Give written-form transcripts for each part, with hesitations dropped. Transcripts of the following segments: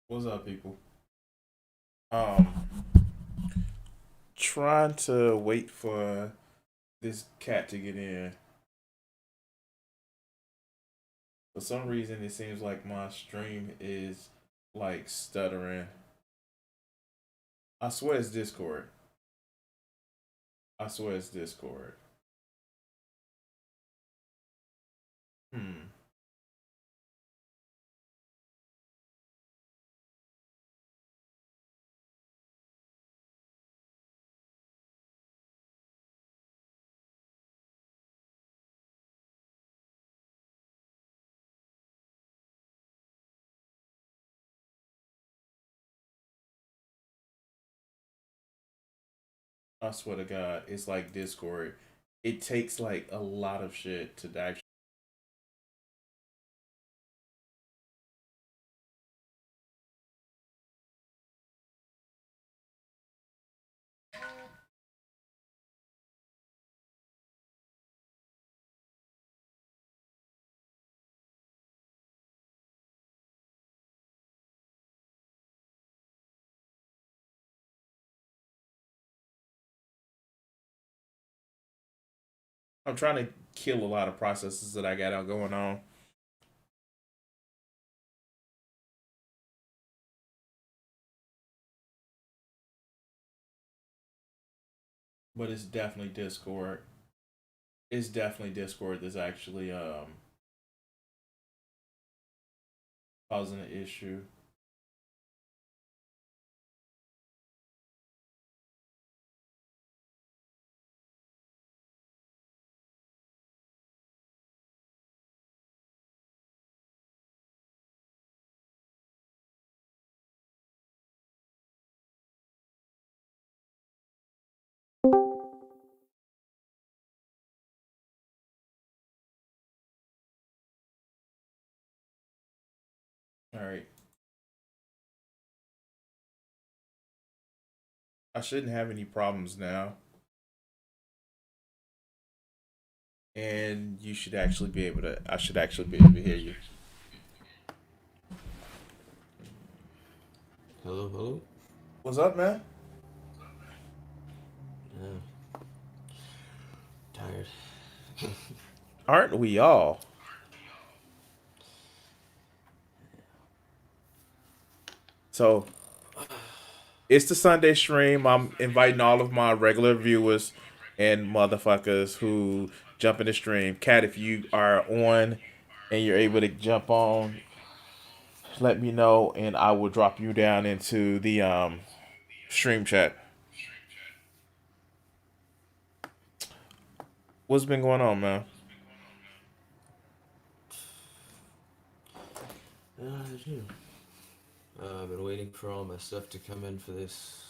What's up, people? Um, trying to wait for this cat to get in. For some reason, it seems like my stream is like stuttering. I swear it's Discord. I swear it's Discord. Hmm. I swear to God, it's like Discord. It takes like a lot of shit to actually. I'm trying to kill a lot of processes that I got out going on, but it's definitely Discord. It's definitely Discord that's actually causing an issue. All right, I shouldn't have any problems now, and you should actually be able to. I should actually be able to hear you. Hello, hello. What's up, man? Yeah, tired. Aren't we all? So it's the Sunday stream. I'm inviting all of my regular viewers. and motherfuckers who jump in the stream. Cat, if you are on and you're able to jump on, let me know and I will drop you down into the stream chat. What's been going on, man? Yeah. I've been waiting for all my stuff to come in for this,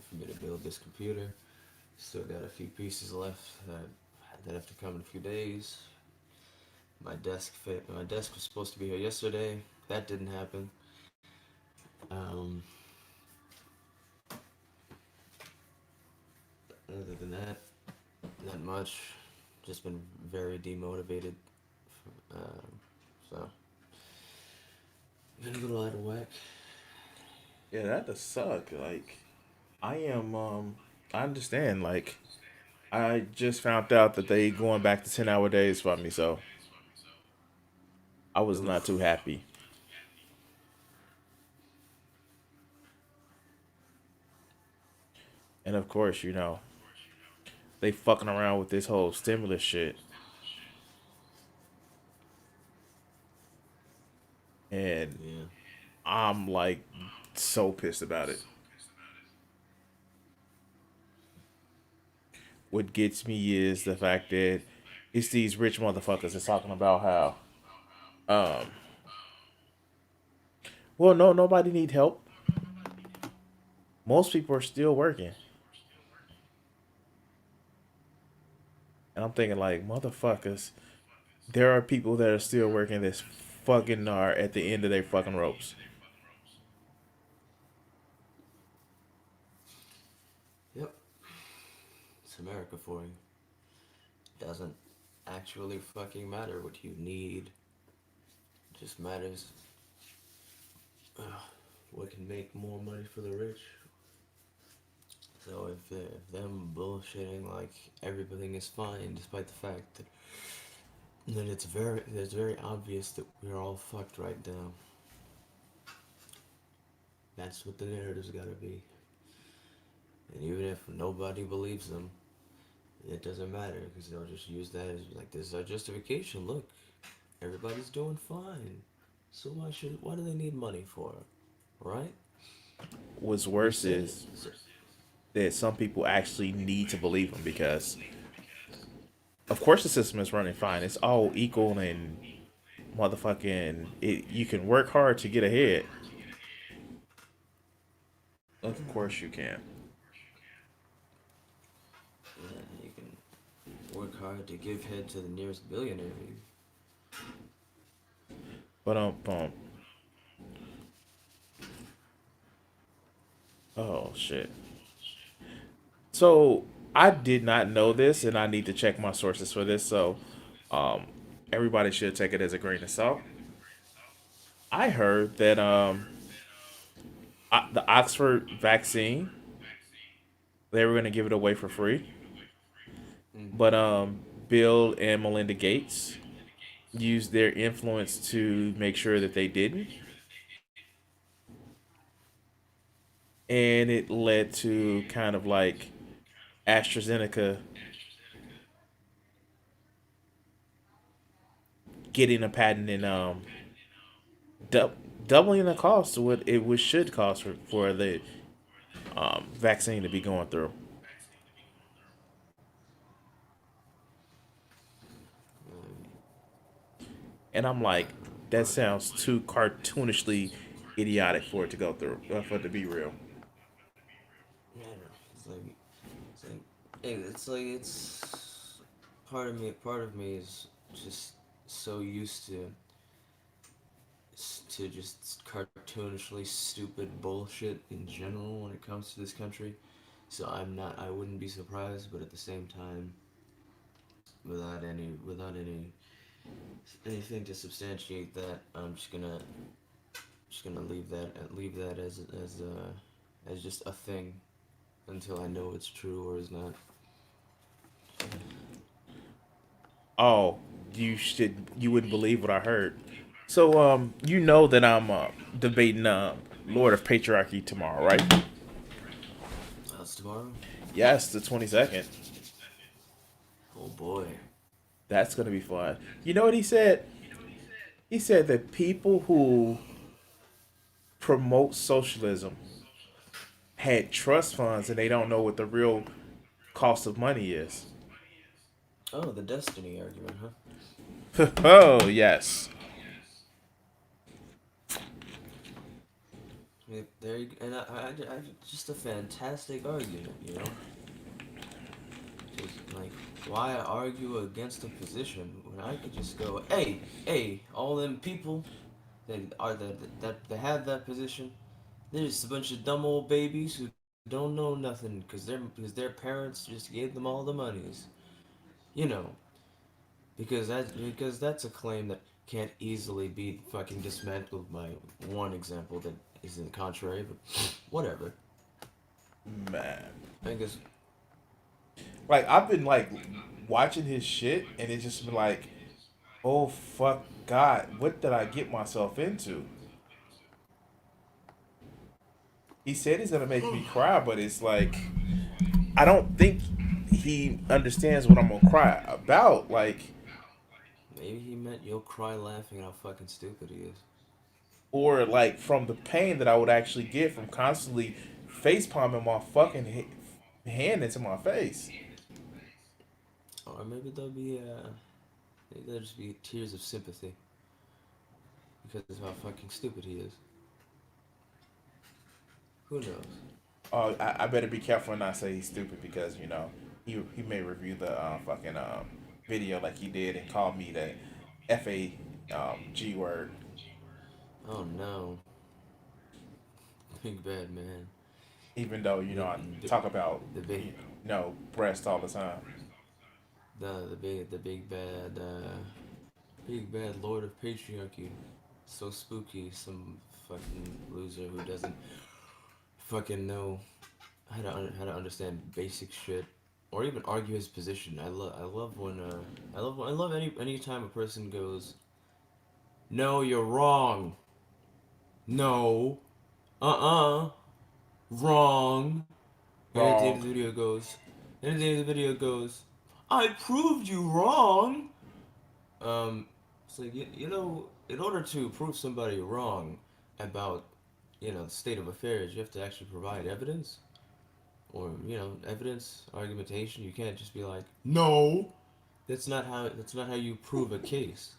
for me to build this computer. Still got a few pieces left that have to come in a few days. My desk was supposed to be here yesterday. That didn't happen. Um, Other than that, not much. Just been very demotivated. So been a little out of whack. Yeah, that does suck. Like, I am. I understand. Like, I just found out that they going back to 10-hour days for me, so I was not too Oof. happy. And of course, they fucking around with this whole stimulus shit, and Yeah. I'm like so pissed about it. What gets me is the fact that it's these rich motherfuckers that's talking about how, um, well, no, nobody need help. Most people are still working, and I'm thinking like, motherfuckers, there are people that are still working that's fucking are at the end of their fucking ropes. Yep. It's America for you. Doesn't actually fucking matter what you need. It just matters what can make more money for the rich. So if them bullshitting like everything is fine, despite the fact that it's very obvious that we're all fucked right now. That's what the narrative's gotta be. And even if nobody believes them, it doesn't matter because they'll just use that as like this is our justification. Look, everybody's doing fine. So why do they need money for? Right? What's We worse said it. is that some people actually need to believe them because, of course, the system is running fine. It's all equal and motherfucking. You can work hard to get ahead. Of course, you can. Yeah, you can work hard to give head to the nearest billionaire. But oh shit. So I did not know this, and I need to check my sources for this. So, um, everybody should take it as a grain of salt. I heard that the Oxford vaccine, they were going to give it away for free, but Mm-hmm. Bill and Melinda Gates used their influence to make sure that they didn't, and it led to kind of like AstraZeneca getting a patent and dou- doubling the cost of what it should cost for the vaccine to be going through. And I'm like, that But sounds too cartoonishly idiotic for it to go through, for it to be real. yeah, it's like it's part of me is just so used to just cartoonishly stupid bullshit in general when it comes to this country. So I wouldn't be surprised, but at the same time, without anything to substantiate that, I'm just gonna leave that as just a thing until I know it's true or is not. Oh, you wouldn't believe what I heard. So you know that I'm debating Lord of Patriarchy tomorrow, right? That's tomorrow. Yes, the 22nd. Oh boy. That's gonna be fun. You know what he said? He said that people who promote socialism had trust funds and they don't know what the real cost of money is. Oh, the destiny argument, huh? Oh yes. There you, and just a fantastic argument, you know. Just like, why argue against a position when I could just go, hey, all them people that have that position, they're just a bunch of dumb old babies who don't know nothing because their parents just gave them all the monies, you know. Because that's a claim that can't easily be fucking dismantled by one example that is in the contrary, but whatever. Man. I guess Like I've been like watching his shit and it's just been like, oh fuck God, what did I get myself into? He said he's gonna make me cry, but it's like I don't think he understands what I'm gonna cry about. Like, maybe he meant you'll cry laughing at how fucking stupid he is. or like from the pain that I would actually get from constantly face palming my fucking hand into my face. Or maybe there'll just be tears of sympathy because of how fucking stupid he is. Who knows? Oh, I better be careful and not say he's stupid because he may review the fucking video like he did and call me the F-A-G word, Oh no, big bad man. even though The I the talk about the big breast all the time. big bad Lord of Patriarchy. So spooky. Some fucking loser who doesn't fucking know how to understand basic shit or even argue his position. I love any time a person goes, "No, you're wrong. No. Uh-uh. Wrong." And at the end of Wrong. the video goes, "I proved you wrong." So you know, in order to prove somebody wrong about, the state of affairs, you have to actually provide evidence or, evidence, argumentation. You can't just be like, "No." That's not how you prove a case.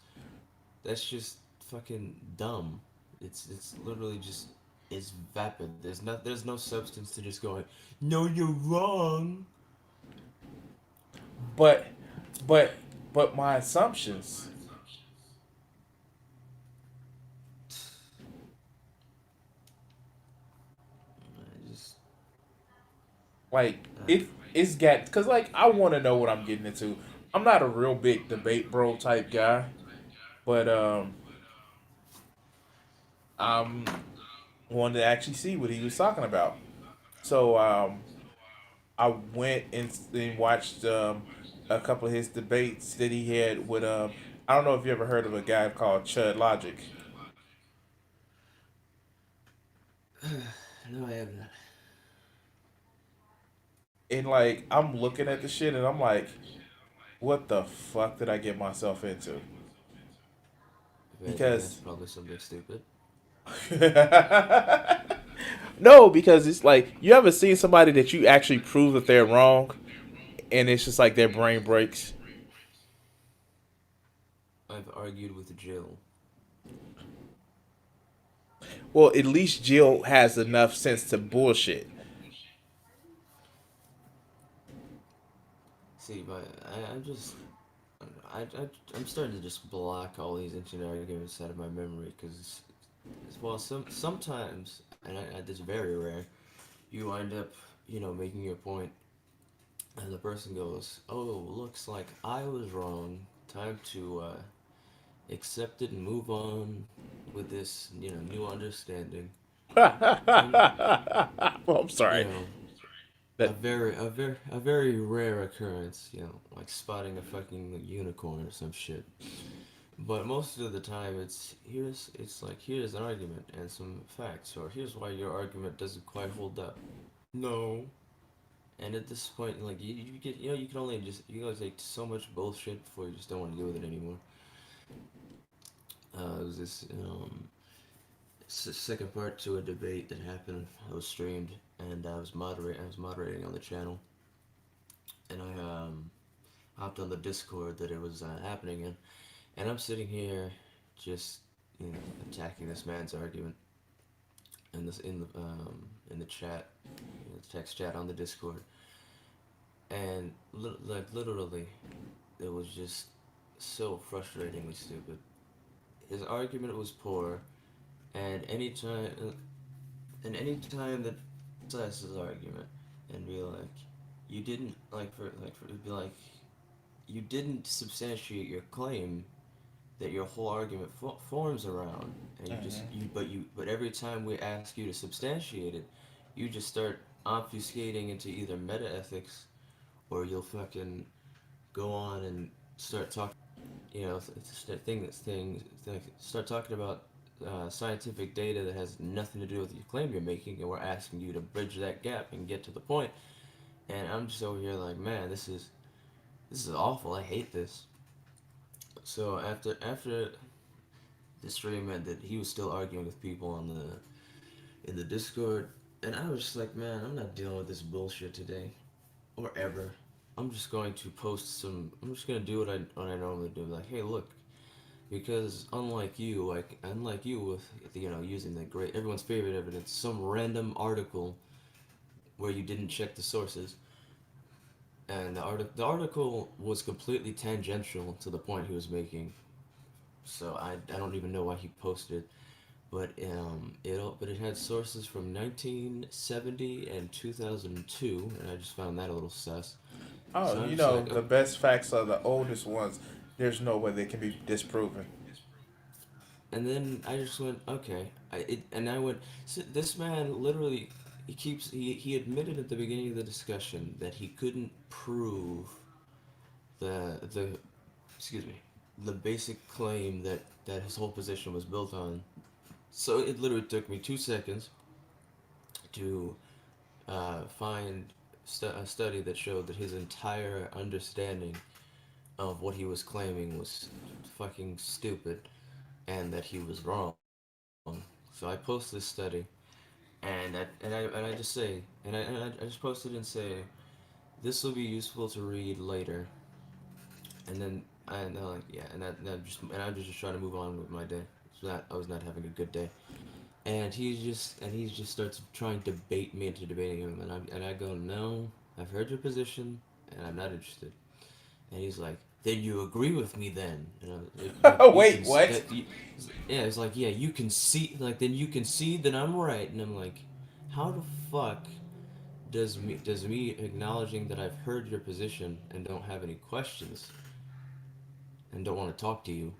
That's just fucking dumb. It's literally just it's vapid. There's no substance to just going, "No, you're wrong." But but but my assumptions, I just like uh, it's got because like I want to know what I'm getting into. I'm not a real big debate bro type guy, but I'm wanted to actually see what he was talking about. So I went and watched a couple of his debates that he had with I don't know if you ever heard of a guy called Chud Logic. no, I have not. And like I'm looking at the shit and I'm like, what the fuck did I get myself into? If I had to guess, Because probably something stupid. no, because it's like you ever seen somebody that you actually prove that they're wrong and it's just like their brain breaks. I've argued with Jill. Well, at least Jill has enough sense to bullshit. See, but I'm starting to just block all these internet arguments out of my memory because, well, sometimes, and it's very rare, you wind up, making your point, and the person goes, "Oh, looks like I was wrong. Time to accept it and move on with this, new understanding." And Well, I'm you sorry. know, That a very rare occurrence, like spotting a fucking unicorn or some shit. But most of the time, here's an argument and some facts, or here's why your argument doesn't quite hold up. No, And at this point, like you get, you can only just you gotta take so much bullshit before you just don't want to deal with it anymore. It was this second part to a debate that happened. It was streamed, and I was moderating on the channel, and I hopped on the Discord that it was happening in, and I'm sitting here just attacking this man's argument in this in the chat, the text chat on the Discord, and like literally, it was just so frustratingly stupid. His argument was poor, and anytime that size his argument and be like, you didn't it'd be like you didn't substantiate your claim that your whole argument forms around, and Mm-hmm. but every time we ask you to substantiate it, you just start obfuscating into either meta ethics, or you'll fucking go on and start talking, start talking about scientific data that has nothing to do with your claim you're making, and we're asking you to bridge that gap and get to the point. And I'm just over here like, man, this is awful. I hate this. So after the stream ended, he was still arguing with people on the in the Discord, and I was just like, man, I'm not dealing with this bullshit today or ever. I'm just going to post some. I'm just gonna do what I normally do. Like, hey, look, because unlike you with using the great everyone's favorite evidence, some random article where you didn't check the sources, and the article was completely tangential to the point he was making. So I don't even know why he posted it, but it had sources from 1970 and 2002, and I just found that a little sus. Oh, So I'm you just know, like, the best facts are the oldest ones. There's no way they can be disproven. and then I just went, okay. And I went, so this man literally, he admitted at the beginning of the discussion that he couldn't prove the excuse me, the basic claim that his whole position was built on. So it literally took me 2 seconds to find a study that showed that his entire understanding of what he was claiming was fucking stupid, and that he was wrong. So I post this study, and I just say, I just posted and say, this will be useful to read later, and then and they're like, yeah, and I was just trying to move on with my day. I was not having a good day, and he just starts trying to bait me into debating him, and I go, no, I've heard your position, and I'm not interested. And he's like, then you agree with me then? You can Wait, what? yeah. It's like, yeah, you can see, like, then you can see that I'm right, and I'm like, how the fuck does me acknowledging that I've heard your position and don't have any questions and don't want to talk to you,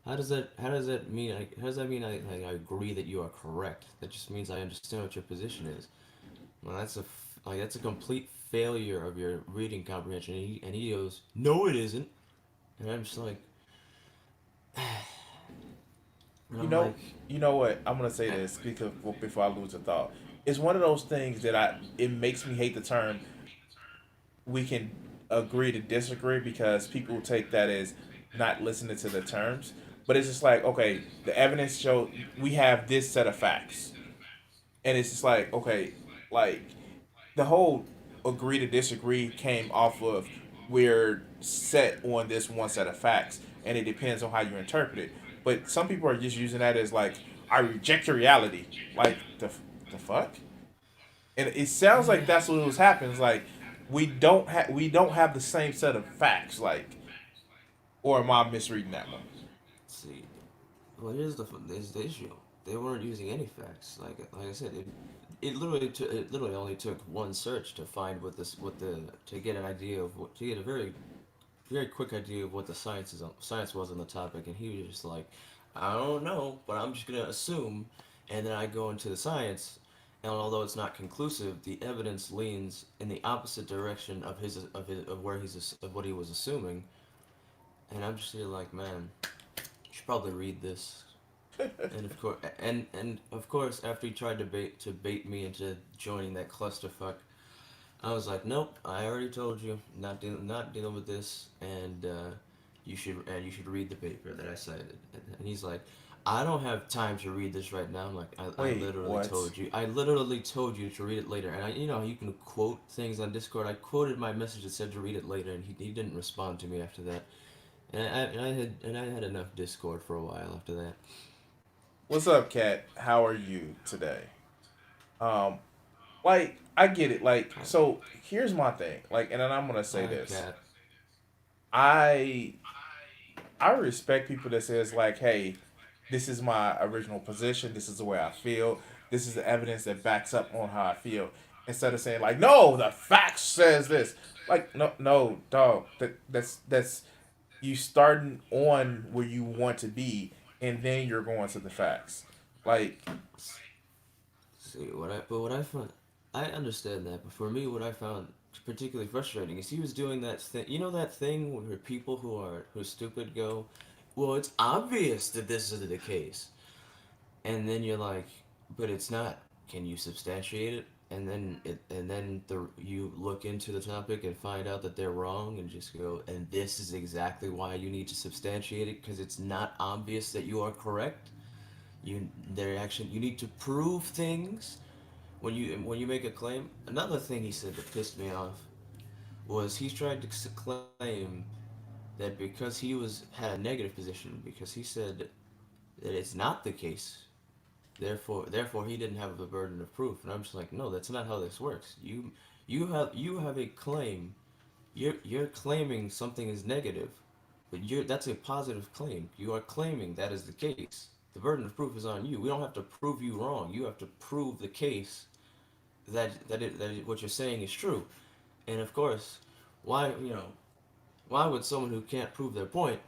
how does that mean I agree that you are correct? That just means I understand what your position is. Well, that's a complete failure of your reading comprehension. And he goes, no, it isn't. And I'm just like, and You I'm know, like, you know what? I'm gonna say eh, this because before I lose a thought, it's one of those things that it makes me hate the term. We can agree to disagree because people take that as not listening to the terms. But it's just like, okay, the evidence show we have this set of facts, and it's just like, okay, like the whole agree to disagree came off of we're set on this one set of facts, and it depends on how you interpret it. But some people are just using that as like, I reject your reality. Like the fuck, and it sounds like that's what was happening. It's like we don't have the same set of facts. Like, or am I misreading that one? see, well, here's the issue. They weren't using any facts. Like I said, it literally only took one search to find what the to get an idea of what to get a very quick idea of what the science was on the topic, and he was just like, I don't know, but I'm just gonna assume, and then I go into the science, and although it's not conclusive, the evidence leans in the opposite direction of what he was assuming, and I'm just here like, man, you should probably read this. And of course, after he tried to bait me into joining that clusterfuck, I was like, nope. I already told you, not dealing with this, and you should read the paper that I cited. And he's like, I don't have time to read this right now. I'm like, Wait, what? I literally told you to read it later. And you know, you can quote things on Discord. I quoted my message that said to read it later, and he didn't respond to me after that. And I had enough Discord for a while after that. What's up, Kat? How are you today? Um, like I get it. Like, Hi, so here's my thing. Like, and then I'm gonna say hi, this. Cat. I I respect people that says like, hey, this is my original position. This is the way I feel. This is the evidence that backs up on how I feel. Instead of saying like, no, the facts says this. Like, no, no, dog. That's you starting on where you want to be, and then you're going to the facts. Like, See what I found, I understand that, but for me, what I found particularly frustrating is he was doing that thing. You know that thing where people who are stupid go, "Well, it's obvious that this is the case," and then you're like, "But it's not. Can you substantiate it?" And then you look into the topic and find out that they're wrong, and just go, "And this is exactly why you need to substantiate it because it's not obvious that you are correct." You need to prove things when you make a claim. Another thing he said that pissed me off was he tried to claim that because he was had a negative position because he said that it's not the case. Therefore he didn't have the burden of proof. And I'm just like, no, that's not how this works. You have a claim. You're claiming something is negative, but you're that's a positive claim. You are claiming that is the case. The burden of proof is on you. We don't have to prove you wrong. You have to prove the case what you're saying is true. And of course, why why would someone who can't prove their point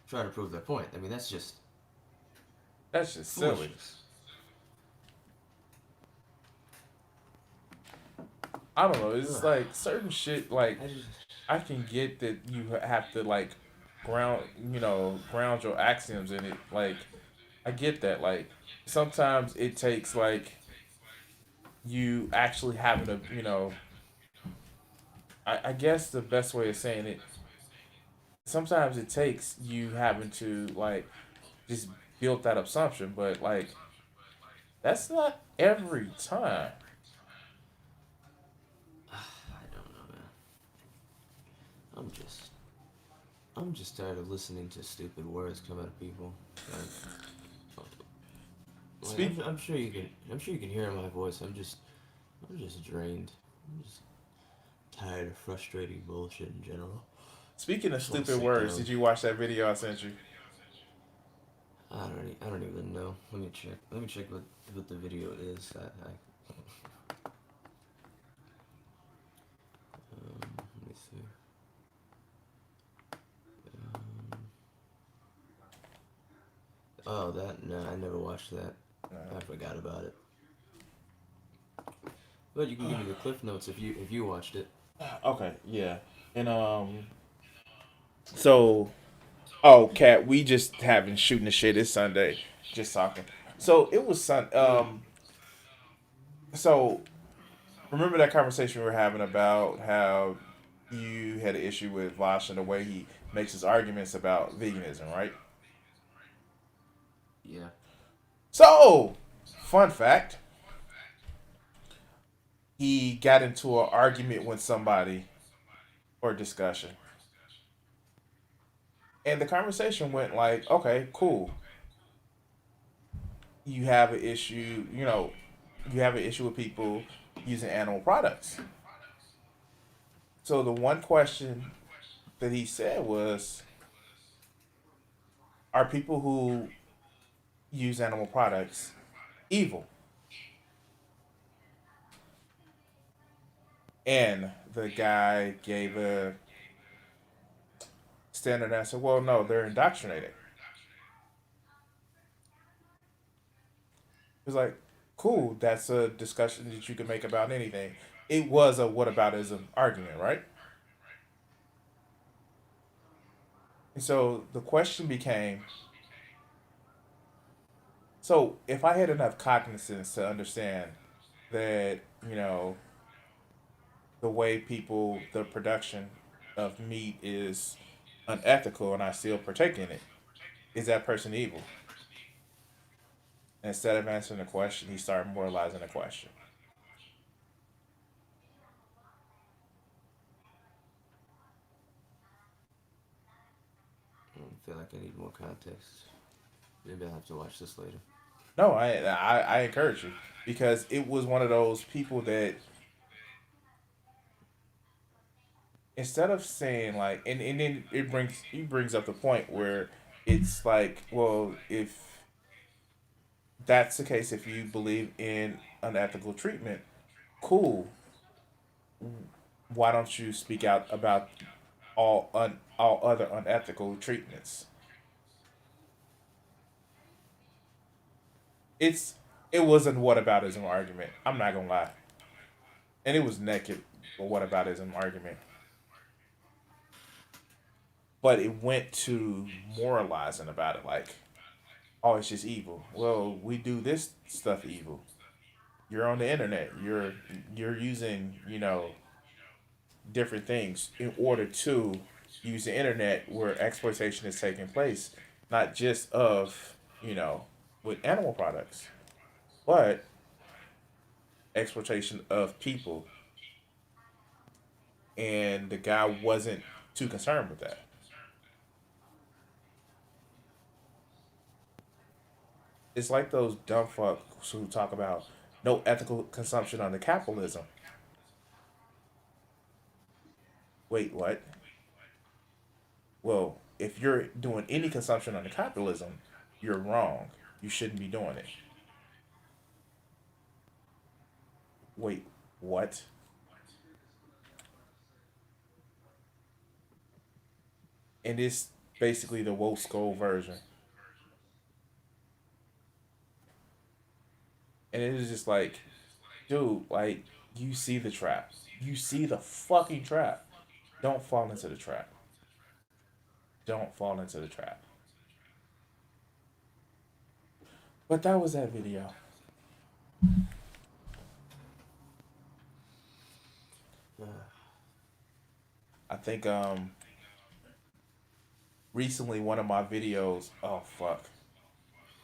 try to prove their point? I mean, that's just that's just silly. foolishness. I don't know. It's Ugh. like certain shit. Like, I just I can get that you have to like ground your axioms in it. Like, I get that. Like, sometimes it takes like you actually having to, I guess the best way of saying it, sometimes it takes you having to like just build that assumption, but like that's not every time. I don't know, man. I'm just I'm just tired of listening to stupid words come out of people. Like Speak I'm sure you can hear in my voice. I'm just drained. I'm just tired of frustrating bullshit in general. Speaking I of just want to stupid sit words, down. did you watch that video I sent you? I don't even know. Let me check. Let me check what the video is. Let me see. Um, oh, that no, I never watched that. I forgot about it. But you can give me the cliff notes if you watched it. Okay, yeah. And so oh cat, we just having shooting the shit. It's Sunday. Just talking. So it was Mm. so remember that conversation we were having about how you had an issue with Vosh and the way he makes his arguments about veganism, right? Yeah. So, fun fact, he got into an argument with somebody or discussion. And the conversation went like, okay, cool. You have an issue, you have an issue with people using animal products. So the one question that he said was, are people who use animal products evil? And the guy gave a standard answer, well, no, they're indoctrinated. He was like, cool, that's a discussion that you can make about anything. It was a whataboutism argument, right? And so the question became, so if I had enough cognizance to understand that, the way people, the production of meat is unethical and I still partake in it. Is that person evil? Instead of answering the question, he started moralizing the question. I feel like I need more context. Maybe I'll have to watch this later. No, I encourage you because it was one of those people that instead of saying like, and then it brings up the point where it's like, well, if that's the case, if you believe in unethical treatment, cool. Why don't you speak out about all other unethical treatments? It's it wasn't whataboutism argument. I'm not gonna lie, and it was naked whataboutism argument, but it went to moralizing about it, like, oh, it's just evil. Well, we do this stuff evil. You're on the internet. You're using different things in order to use the internet where exploitation is taking place, not just of with animal products, but exploitation of people. And the guy wasn't too concerned with that. It's like those dumb fucks who talk about no ethical consumption under capitalism. Wait, what? Well, if you're doing any consumption under capitalism, you're wrong. You shouldn't be doing it. Wait, what? And it's basically the woke skull version. And it is just like, dude, like, you see the trap. You see the fucking trap. Don't fall into the trap. Don't fall into the trap. But that was that video. I think recently one of my videos, oh fuck.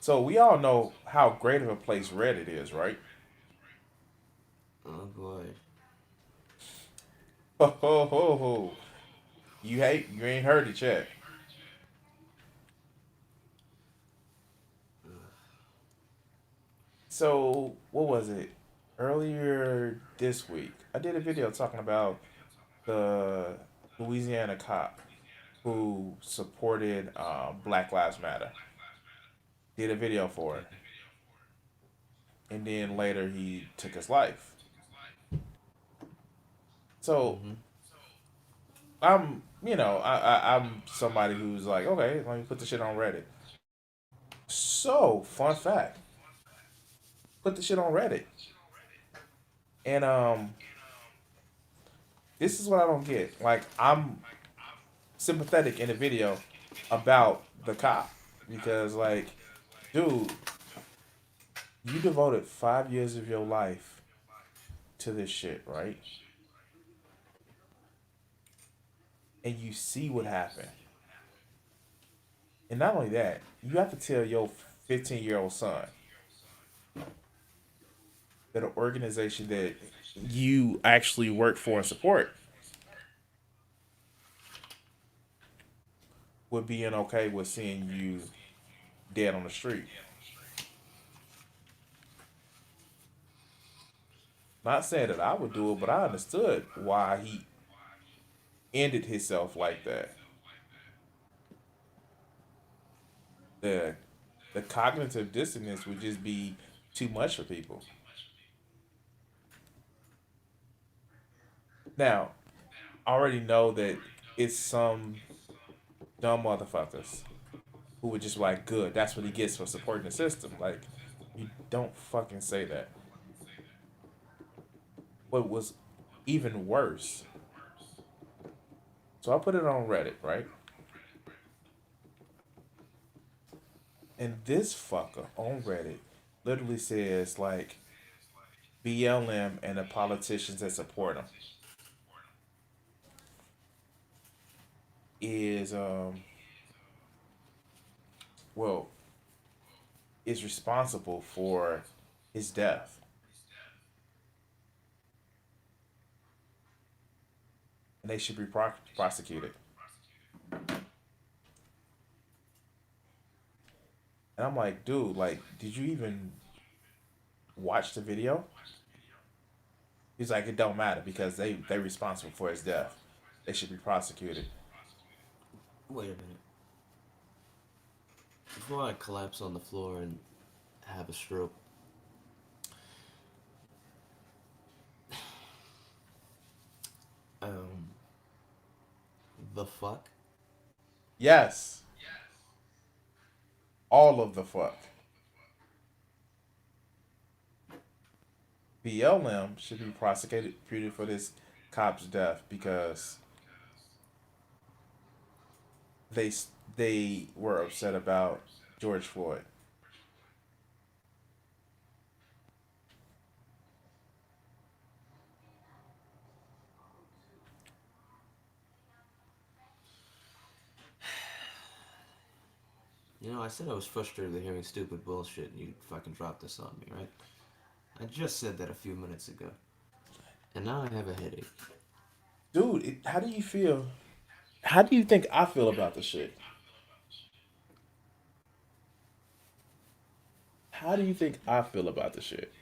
So we all know how great of a place Reddit is, right? Oh boy. Ho ho ho ho. You ain't heard it yet. So what was it? Earlier this week, I did a video talking about the Louisiana cop who supported Black Lives Matter. Did a video for it, and then later he took his life. So Mm-hmm. I'm somebody who's like, okay, let me put the shit on Reddit. So fun fact, put the shit on Reddit, and this is what I don't get. Like, I'm sympathetic in the video about the cop because, like, dude, you devoted 5 years of your life to this shit, right? And you see what happened. And not only that, you have to tell your 15-year-old son that an organization that you actually work for and support would be in okay with seeing you dead on the street. Not saying that I would do it, but I understood why he ended himself like that. The the cognitive dissonance would just be too much for people. Now, I already know that it's some dumb motherfuckers who would just be like, good, that's what he gets for supporting the system. Like, you don't fucking say that. What was even worse, so I put it on Reddit, right? And this fucker on Reddit literally says, like, BLM and the politicians that support him. is well is responsible for his death, and they should be prosecuted. And I'm like, dude, like, did you even watch the video? He's like, it don't matter because they responsible for his death. They should be prosecuted. Wait a minute. Before I collapse on the floor and have a stroke, um, the fuck? Yes, all of the fuck. BLM should be prosecuted for this cop's death because they they were upset about George Floyd. You know, I said I was frustrated with hearing stupid bullshit and you fucking dropped this on me, right? I just said that a few minutes ago. And now I have a headache. Dude, how do you feel? How do you think I feel about the shit? How do you think I feel about the shit?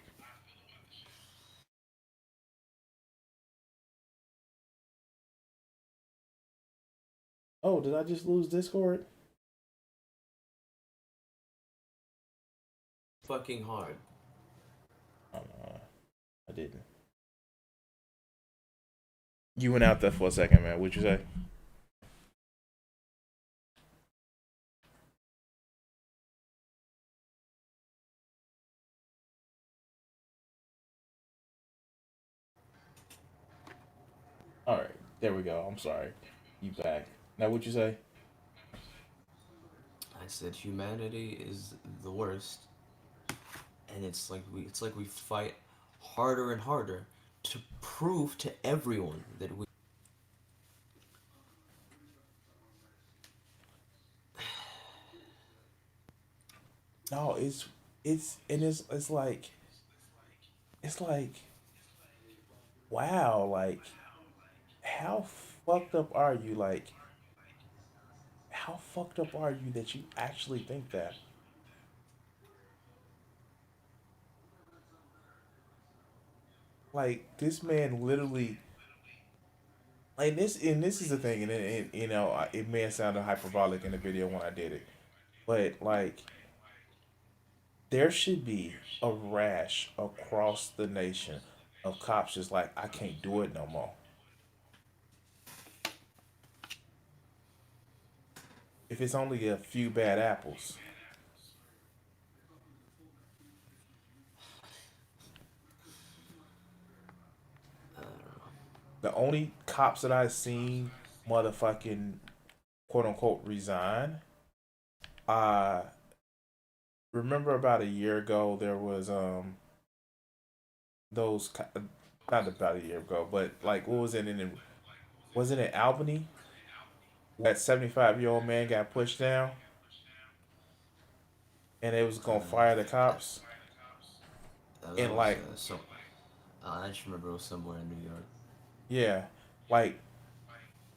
Oh, did I just lose Discord? Fucking hard. Oh, no, I didn't. You went out there for a second, man. What'd you say? All right, there we go. I'm sorry. You back. Now, what'd you say? I said humanity is the worst, and it's like we fight harder and harder to prove to everyone that we. No, it's like it's like wow, like how fucked up are you? Like how fucked up are you that you actually think that? Like this man literally like this is the thing, and you know it may have sounded hyperbolic in the video when I did it, but like there should be a rash across the nation of cops just like I can't do it no more. If it's only a few bad apples, the only cops that I've seen motherfucking quote unquote resign. Uh remember about a year ago there was those not about a year ago, but like what was it in was it in Albany? That 75-year-old man got pushed down and they was gonna fire the That cops. that And was like so. I just remember it was somewhere in New York. yeah, like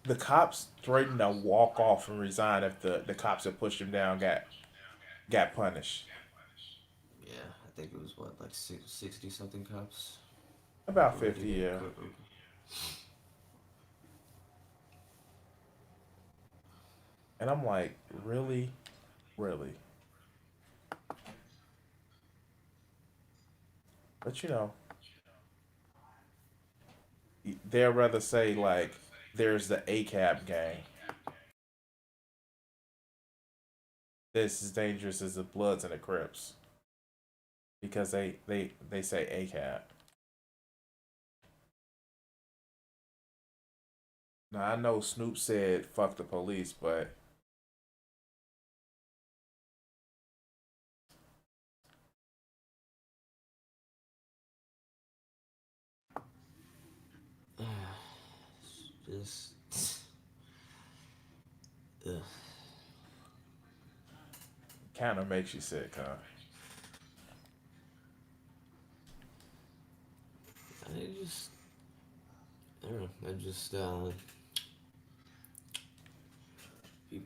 the cops threatened to walk off and resign if the cops that pushed him down got punished. Yeah, I think it was what, like 60 something cops About were ready 50, to. yeah. And I'm like, really? Really? But you know, they'll rather say like there's the ACAB gang. This is dangerous as the Bloods and the Crips because they say ACAB. Now I know Snoop said fuck the police, but Just Ugh. Kind of makes you sick, huh? I just, I don't know.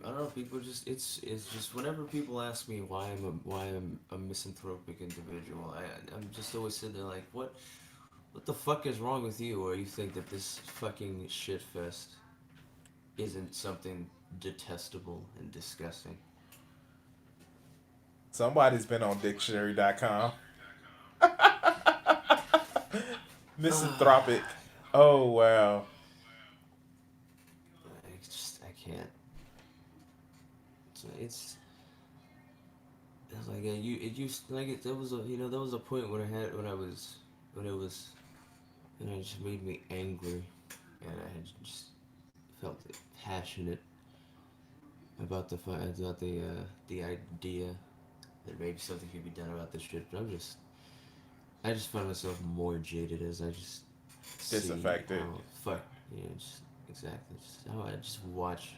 I don't know. People just, it's just whenever people ask me why I'm a misanthropic individual, I'm just always sitting there like, what the fuck is wrong with you, or you think that this fucking shit fest isn't something detestable and disgusting? Somebody's been on dictionary.com. Misanthropic. Oh, wow. I can't. It's It's like it used like there was a there was a point when I had when I was when it was and it just made me angry, and I had just felt passionate about the idea that maybe something could be done about this shit. But I just find myself more jaded as I just see Disaffected. how fuck just exactly just how I just watch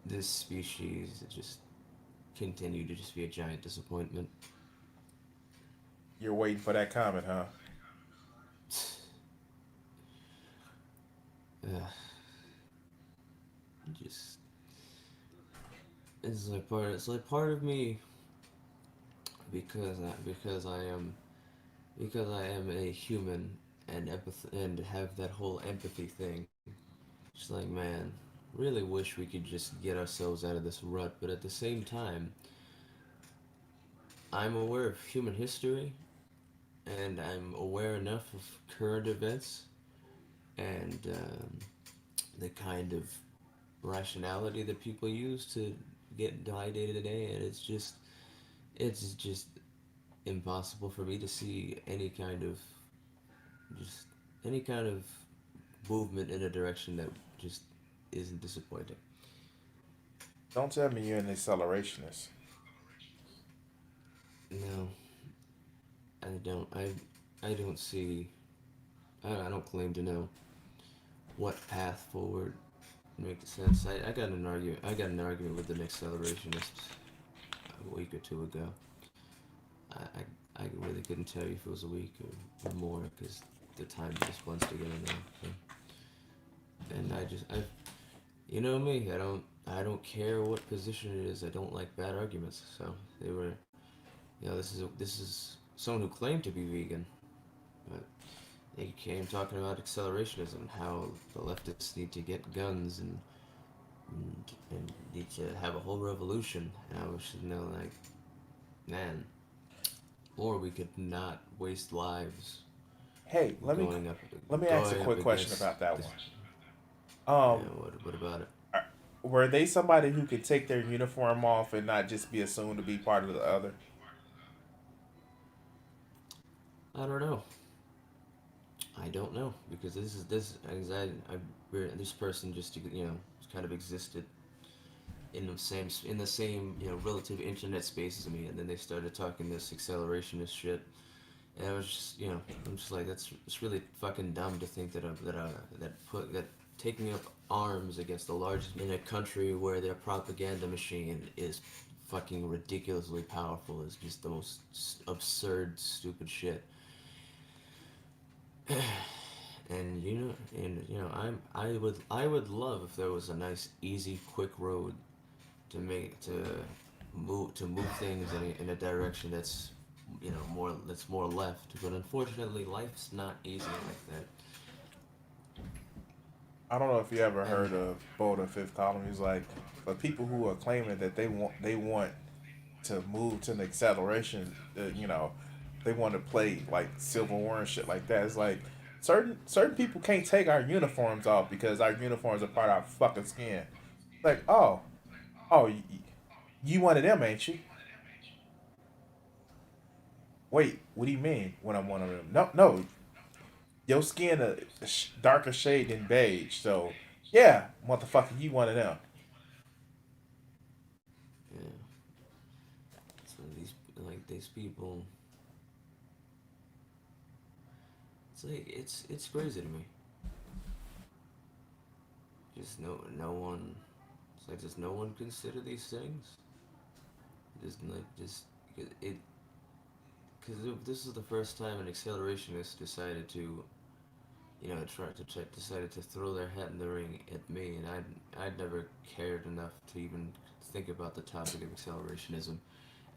this species just continue to just be a giant disappointment. You're waiting for that comment, huh? uh, just it's like part of me because I am a human and and have that whole empathy thing. Just like, man, really wish we could just get ourselves out of this rut, but at the same time, I'm aware of human history and I'm aware enough of current events and the kind of rationality that people use to get by day to day, and it's just impossible for me to see just any kind of movement in a direction that just isn't disappointing. Don't tell me you're an accelerationist. No, I don't. I don't see. I don't claim to know what path forward makes sense. I got an argument with an accelerationist a week or two ago. I really couldn't tell you if it was a week or more because the time just blends together now. So. And you know me. I don't care what position it is. I don't like bad arguments. So they were, this is someone who claimed to be vegan, but they came talking about accelerationism, how the leftists need to get guns and need to have a whole revolution. And I was just like, man, or we could not waste lives Hey, going up let me ask a going up quick question against about that this. one. Yeah, Um, what about it? were they somebody who could take their uniform off and not just be assumed to be part of the other? I don't know. I don't know because this anxiety. This person just kind of existed in the same relative internet space as me, and then they started talking this accelerationist shit, and I was just I'm just like it's really fucking dumb to think that taking up arms against the largest in a country where their propaganda machine is fucking ridiculously powerful is just the most absurd stupid shit. And I would love if there was a nice easy quick road to make to move things in a direction that's more left, but unfortunately life's not easy like that. I don't know if you ever And heard of Boda Fifth Column. He's like, for people who are claiming that they want to move to an acceleration, they want to play like Civil War and shit like that. It's like certain people can't take our uniforms off because our uniforms are part of our fucking skin. Like, oh, you one of them, ain't you? Wait, what do you mean when I'm one of them? No, no, your skin a darker shade than beige. So yeah, motherfucker, you one of them. yeah, so these people, it's crazy to me. Just no one It's like, does no one consider these things? Just like just it because this is the first time an accelerationist decided to, decided to throw their hat in the ring at me, and I'd never cared enough to even think about the topic of accelerationism.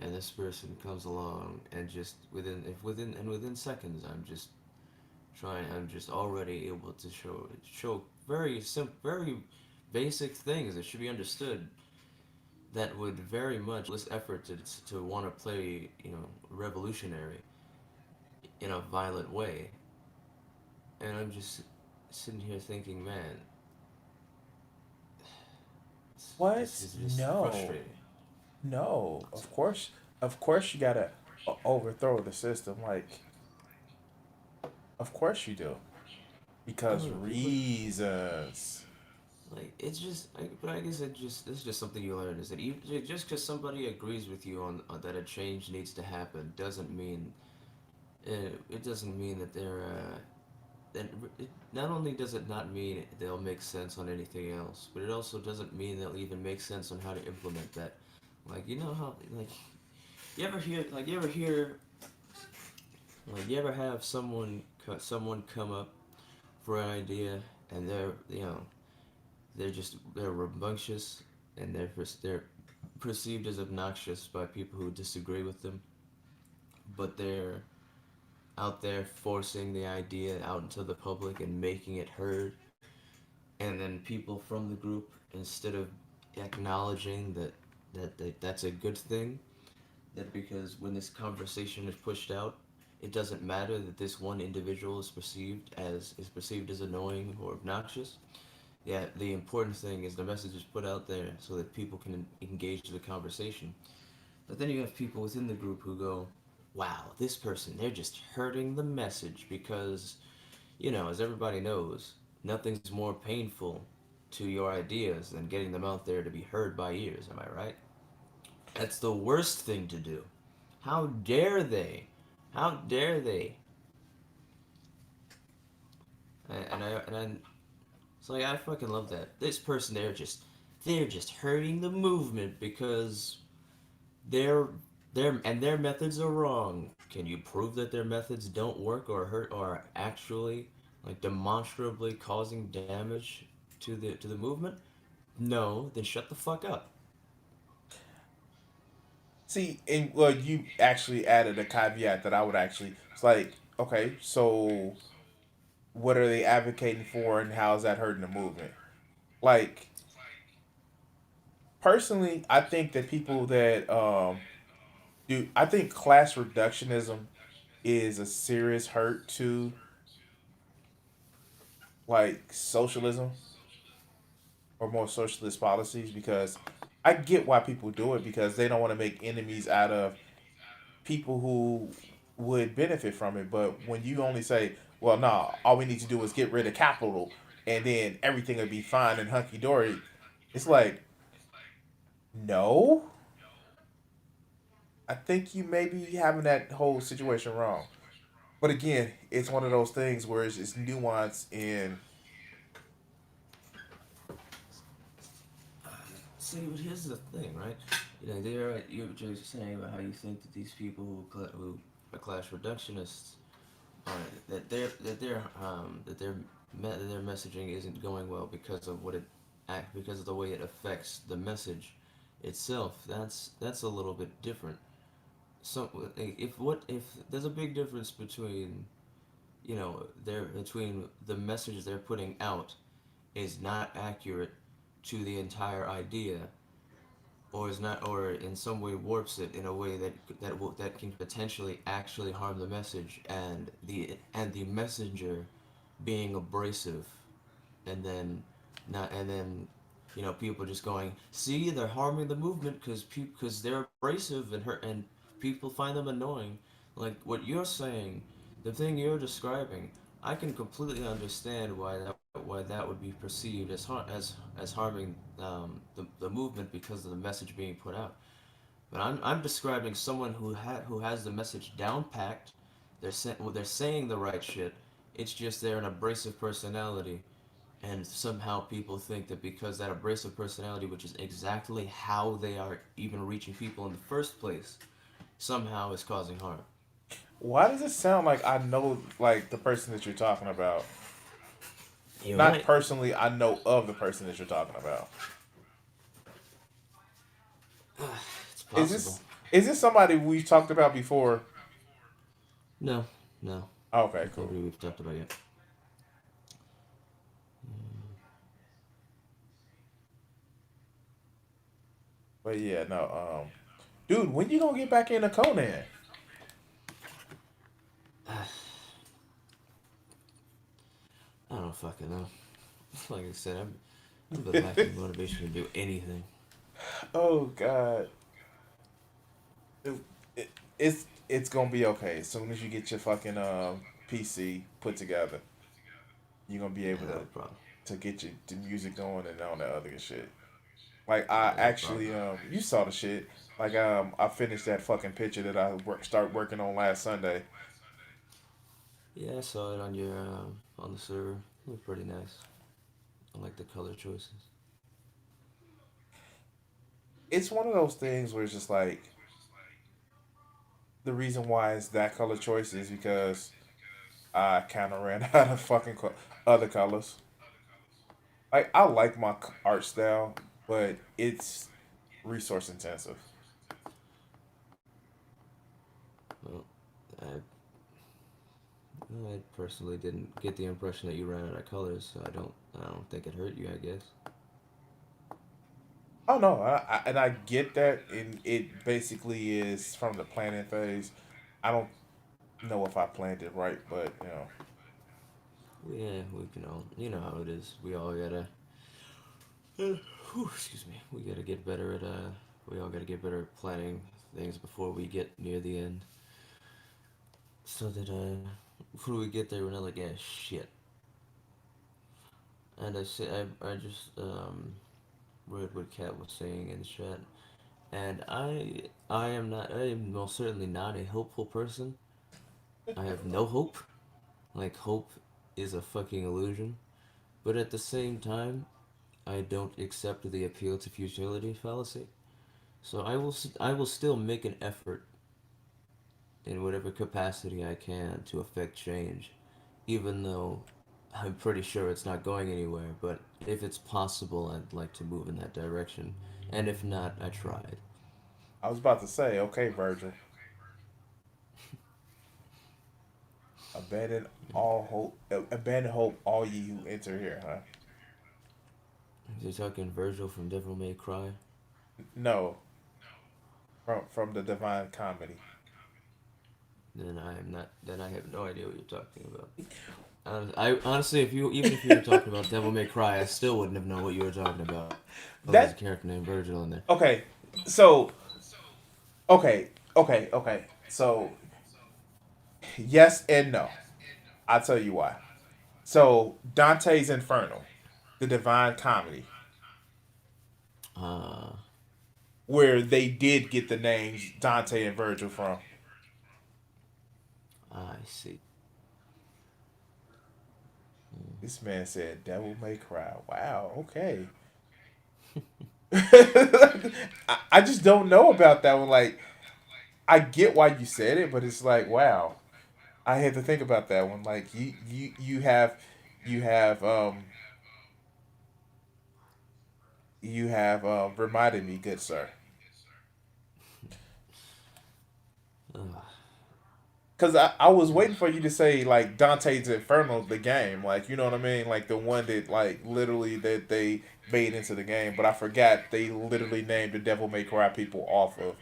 And this person comes along and just within seconds, I'm just already able to show very basic things that should be understood that would very much less effort to want to play, revolutionary in a violent way. And I'm just sitting here thinking, man, What? this is just No, frustrating. no. Of course, you gotta overthrow the system. Like, of course you do, I because don't know, people reasons. like it's just, but I guess it's just something you learn is that just because somebody agrees with you on that a change needs to happen doesn't mean it doesn't mean that that it, not only does it not mean they'll make sense on anything else, but it also doesn't mean they'll even make sense on how to implement that. Like, you know how, like, you ever hear like you ever have someone come up for an idea, and they're rambunctious, and they're perceived as obnoxious by people who disagree with them, but they're out there forcing the idea out into the public and making it heard, and then people from the group, instead of acknowledging that's a good thing, that because when this conversation is pushed out, it doesn't matter that this one individual is perceived as annoying or obnoxious. Yeah, the important thing is the message is put out there so that people can engage the conversation. But then you have people within the group who go, "Wow, this person, they're just hurting the message because, as everybody knows, nothing's more painful to your ideas than getting them out there to be heard by ears, am I right?" That's the worst thing to do. How dare they? How dare they? And I, it's like I fucking love that. This person, they're just hurting the movement because their their methods are wrong. Can you prove that their methods don't work or are actually like demonstrably causing damage to the movement? No, then shut the fuck up. See, and well, you actually added a caveat that I would actually. It's like, okay, so what are they advocating for, and how is that hurting the movement? Like, personally, I think that people that do, I think class reductionism is a serious hurt to like socialism or more socialist policies, because I get why people do it, because they don't want to make enemies out of people who would benefit from it. But when you only say, well, no, all we need to do is get rid of capital and then everything will be fine and hunky dory, it's like, no, I think you may be having that whole situation wrong. But again, it's one of those things where it's just nuance in. See, but here's the thing, right? You're just saying about how you think that these people who are class reductionists are that their messaging isn't going well because of because of the way it affects the message itself. That's a little bit different. So if there's a big difference between between the message they're putting out is not accurate to the entire idea, or is not, or in some way warps it in a way that can potentially actually harm the message, and the messenger being abrasive, and then not and then people just going, see, they're harming the movement because they're abrasive and people find them annoying. Like what you're saying, the thing you're describing, I can completely understand why that would be perceived as harming the movement because of the message being put out. But I'm describing someone who has the message down packed. They're saying the right shit. It's just they're an abrasive personality, And somehow people think that because that abrasive personality, which is exactly how they are even reaching people in the first place, somehow is causing harm. Why does it sound like I know like the person that you're talking about? You Not might. personally, I know of the person that you're talking about. It's Is possible. this somebody we've talked about before? No, no. Okay, It's cool. nobody we've talked about yet. But yeah, no, dude, when you gonna get back into Conan? I don't fucking know. Like I said, I've been lacking motivation to do anything. Oh God, it, it's gonna be okay. As soon as you get your fucking PC put together, you're gonna be able Yeah, no problem. to get your the music going and all that other good shit. Like I Yeah, no problem. actually you saw the shit. Like I finished that fucking picture that I start working on last Sunday. Yeah, I saw it on your on the server. It looked pretty nice. I like the color choices. It's one of those things where it's just like the reason why it's that color choice is because I kind of ran out of fucking other colors. Like I like my art style, but it's resource intensive. Well, I I personally didn't get the impression that you ran out of colors, so I don't think it hurt you. I guess. Oh no, and I get that, and it basically is from the planning phase. I don't know if I planned it right, but you know, Yeah, we can all. You know how it is. We all gotta. Excuse me. We gotta get better at. We all gotta get better at planning things before we get near the end, so that before we get there, we're not like, yeah, shit. And I just read what Kat was saying in the chat, and I am most certainly not a hopeful person. I have no hope. Like hope is a fucking illusion. But at the same time, I don't accept the appeal to futility fallacy. So I will still make an effort in whatever capacity I can to affect change, even though I'm pretty sure it's not going anywhere. But if it's possible, I'd like to move in that direction. And if not, I tried. I was about to say, okay, Virgil, abandon hope, all ye who enter here, huh? You're talking Virgil from Devil May Cry. No, from the Divine Comedy. Then I am not. Then I have no idea what you're talking about. I honestly, if you even if you were talking about Devil May Cry, I still wouldn't have known what you were talking about. Well, there's a That character named Virgil in there. okay, so okay. So yes and no. I'll tell you why. So Dante's Inferno, the Divine Comedy, Uh, where they did get the names Dante and Virgil from. I see. This man said, "Devil May Cry." Wow. Okay. I just don't know about that one. Like, I get why you said it, but it's like, wow. I had to think about that one. Like, you have you have reminded me, good sir. Uh, Cause I was waiting for you to say like Dante's Inferno, the game, like you know what I mean, like the one that like literally that they made into the game. But I forgot they literally named the Devil May Cry people off of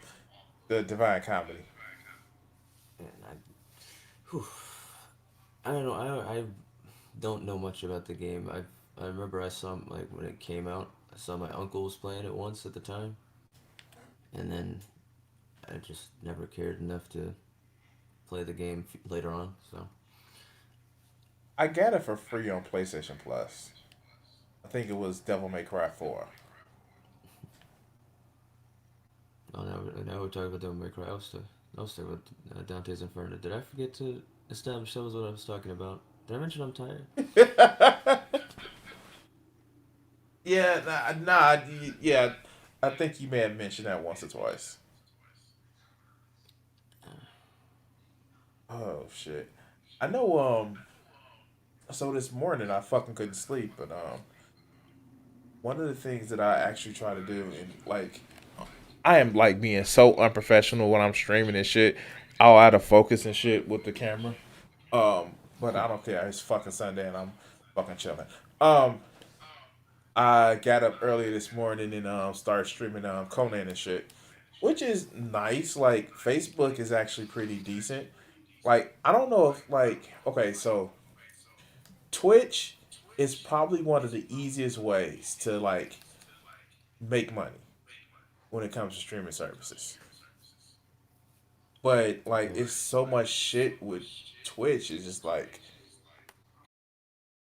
the Divine Comedy. and whew, I don't know. I don't know much about the game. I remember I saw like when it came out. I saw my uncle was playing it once at the time, and then I just never cared enough to play the game later on. So I got it for free on PlayStation Plus. I think it was Devil May Cry 4. oh, now we're talking about Devil May Cry. I was talking about Dante's Inferno. Did I forget to establish that was what I was talking about? Did I mention I'm tired? Yeah, yeah. I think you may have mentioned that once or twice. Oh shit. I know. So this morning I fucking couldn't sleep, but one of the things that I actually try to do, and like, I am like being so unprofessional when I'm streaming and shit, all out of focus and shit with the camera. But I don't care. It's fucking Sunday and I'm fucking chilling. Um, I got up earlier this morning and started streaming Conan and shit, which is nice. Like Facebook is actually pretty decent. Like I don't know if like okay, so Twitch is probably one of the easiest ways to like make money when it comes to streaming services. But like it's so much shit with Twitch. It's just like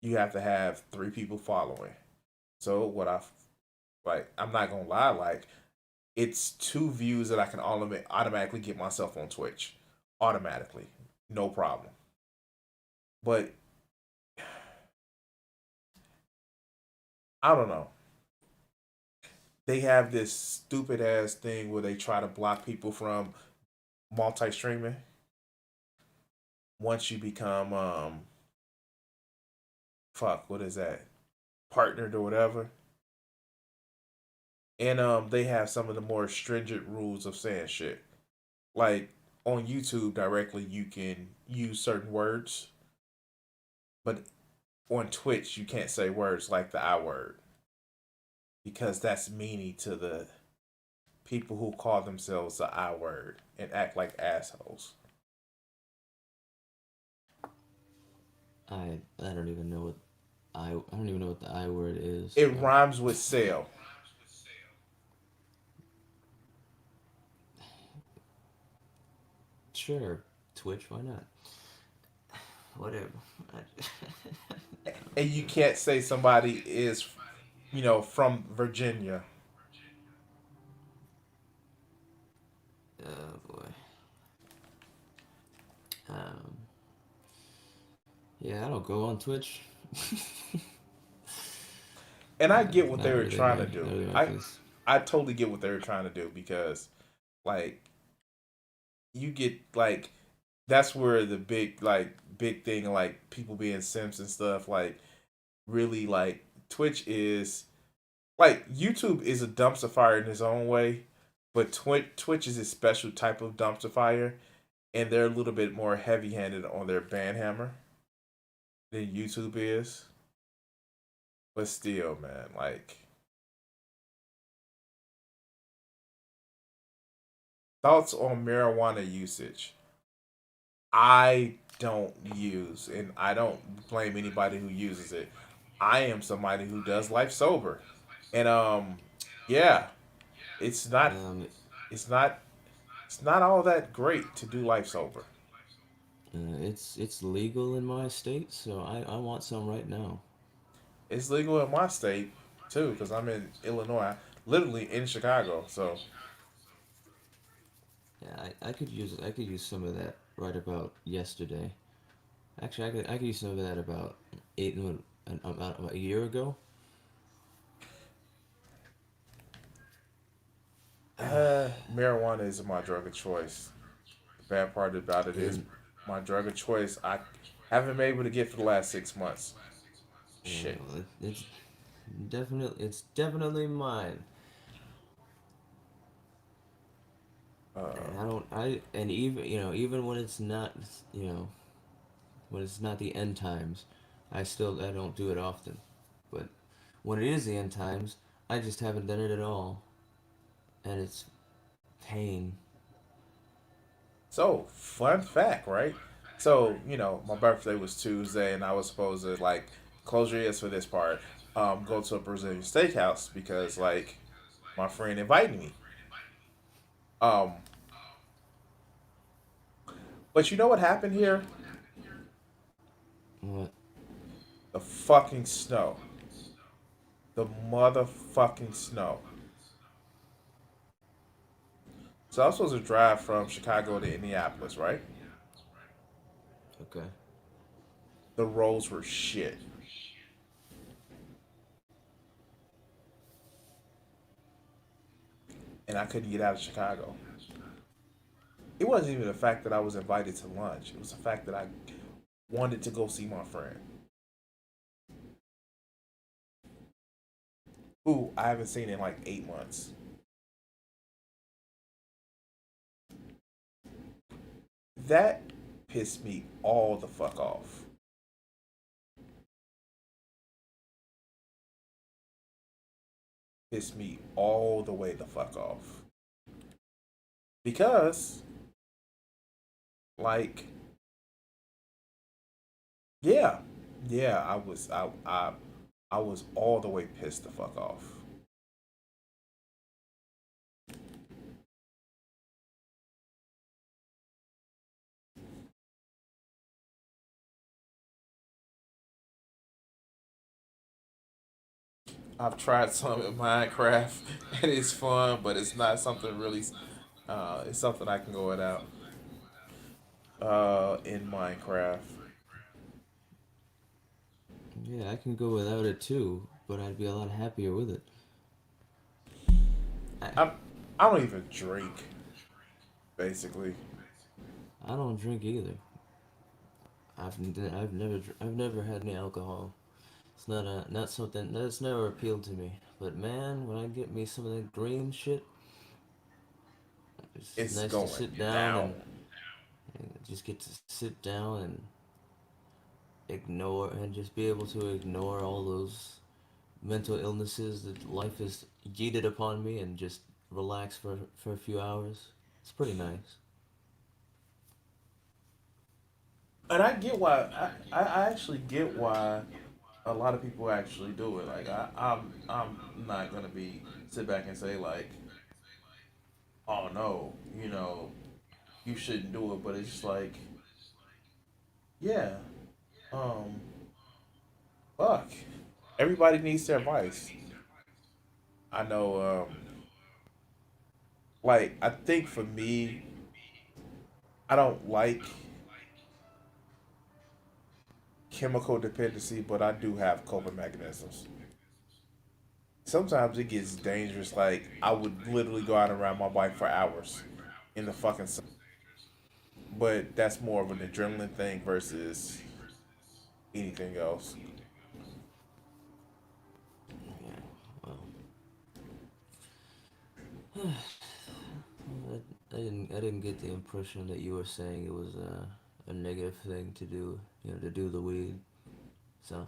you have to have three people following. So what I like, I'm not gonna lie, like it's two views that I can automatically get myself on Twitch, automatically, no problem. But I don't know. They have this stupid ass thing where they try to block people from multi streaming once you become fuck, what is that, partnered or whatever. And they have some of the more stringent rules of saying shit. Like on YouTube directly you can use certain words, but on Twitch you can't say words like the I word because that's meaning to the people who call themselves the I word and act like assholes. I don't even know what I don't even know what the I word is. It rhymes with sale. Sure, Twitch, why not? Whatever. And you can't say somebody is, from Virginia. Oh boy. Um, yeah, I don't go on Twitch. And I get what they Not were really trying my to do. not really my I place. I totally get what they were trying to do because like you get like that's where the big thing like people being simps and stuff like really like Twitch is like YouTube is a dumpster fire in its own way, but Twitch is a special type of dumpster fire, and they're a little bit more heavy handed on their ban hammer than YouTube is. But still, man, like thoughts on marijuana usage. I don't use, and I don't blame anybody who uses it. I am somebody who does life sober, and yeah, it's not, Um, it's not, it's not all that great to do life sober. it's legal in my state, so I want some right now. It's legal in my state too, because I'm in Illinois, literally in Chicago. So Yeah, I could use some of that right about yesterday. Actually, I could use some of that about about a year ago. marijuana is my drug of choice. The bad part about it is And my drug of choice. I haven't been able to get for the last 6 months. Shit. well, it's definitely mine. And Uh, and even even when it's not you know when it's not the end times, I don't do it often. But when it is the end times, I just haven't done it at all, and it's pain. so fun fact, right? So my birthday was Tuesday, and I was supposed to like close your ears for this part. Go to a Brazilian steakhouse because like my friend invited me. Um, but you know what happened here? What? The fucking snow. The motherfucking snow. So I was supposed to drive from Chicago to Indianapolis, right? Okay. The roads were shit. and I couldn't get out of Chicago. It wasn't even the fact that I was invited to lunch. It was the fact that I wanted to go see my friend, who I haven't seen in like 8 months. That pissed me all the fuck off. Pissed me all the way the fuck off. Because, like, yeah, yeah, I was all the way pissed the fuck off. I've tried some in Minecraft and it's fun, but it's not something really. It's something I can go without. In Minecraft, Yeah, I can go without it too, but I'd be a lot happier with it. I, I'm. I don't even drink. Basically, I don't drink either. I've never had any alcohol. It's not something that's never appealed to me. But man, when I get me some of that green shit, it's it's nice to going sit down down. and just get to sit down and ignore and just be able to ignore all those mental illnesses that life has yeeted upon me and just relax for a few hours. It's pretty nice. And I get why. I actually get why a lot of people actually do it. Like I'm not gonna be sit back and say like, oh no, you shouldn't do it. But it's just like, yeah, um, fuck. Everybody needs their advice. I know. Like I think for me, I don't like chemical dependency, but I do have coping mechanisms. Sometimes it gets dangerous. Like I would literally go out and ride my bike for hours in the fucking sun. But that's more of an adrenaline thing versus anything else. Yeah. Well, I didn't get the impression that you were saying it was a negative thing to do, to do the weed. So,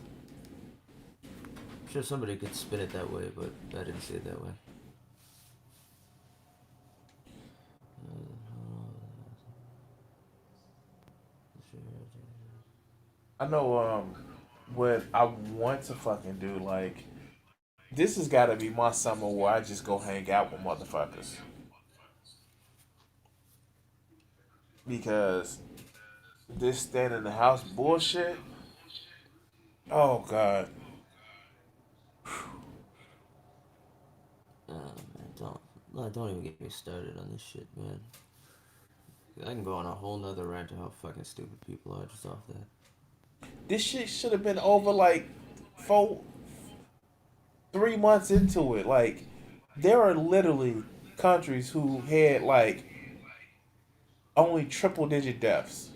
I'm sure somebody could spin it that way, but I didn't see it that way. I know what I want to fucking do, like this has gotta be my summer where I just go hang out with motherfuckers. Because this staying in the house bullshit, oh god. Man, don't even get me started on this shit, man. I can go on a whole nother rant of how fucking stupid people are just off that. This shit should have been over like 3 months into it. Like there are literally countries who had like only triple digit deaths.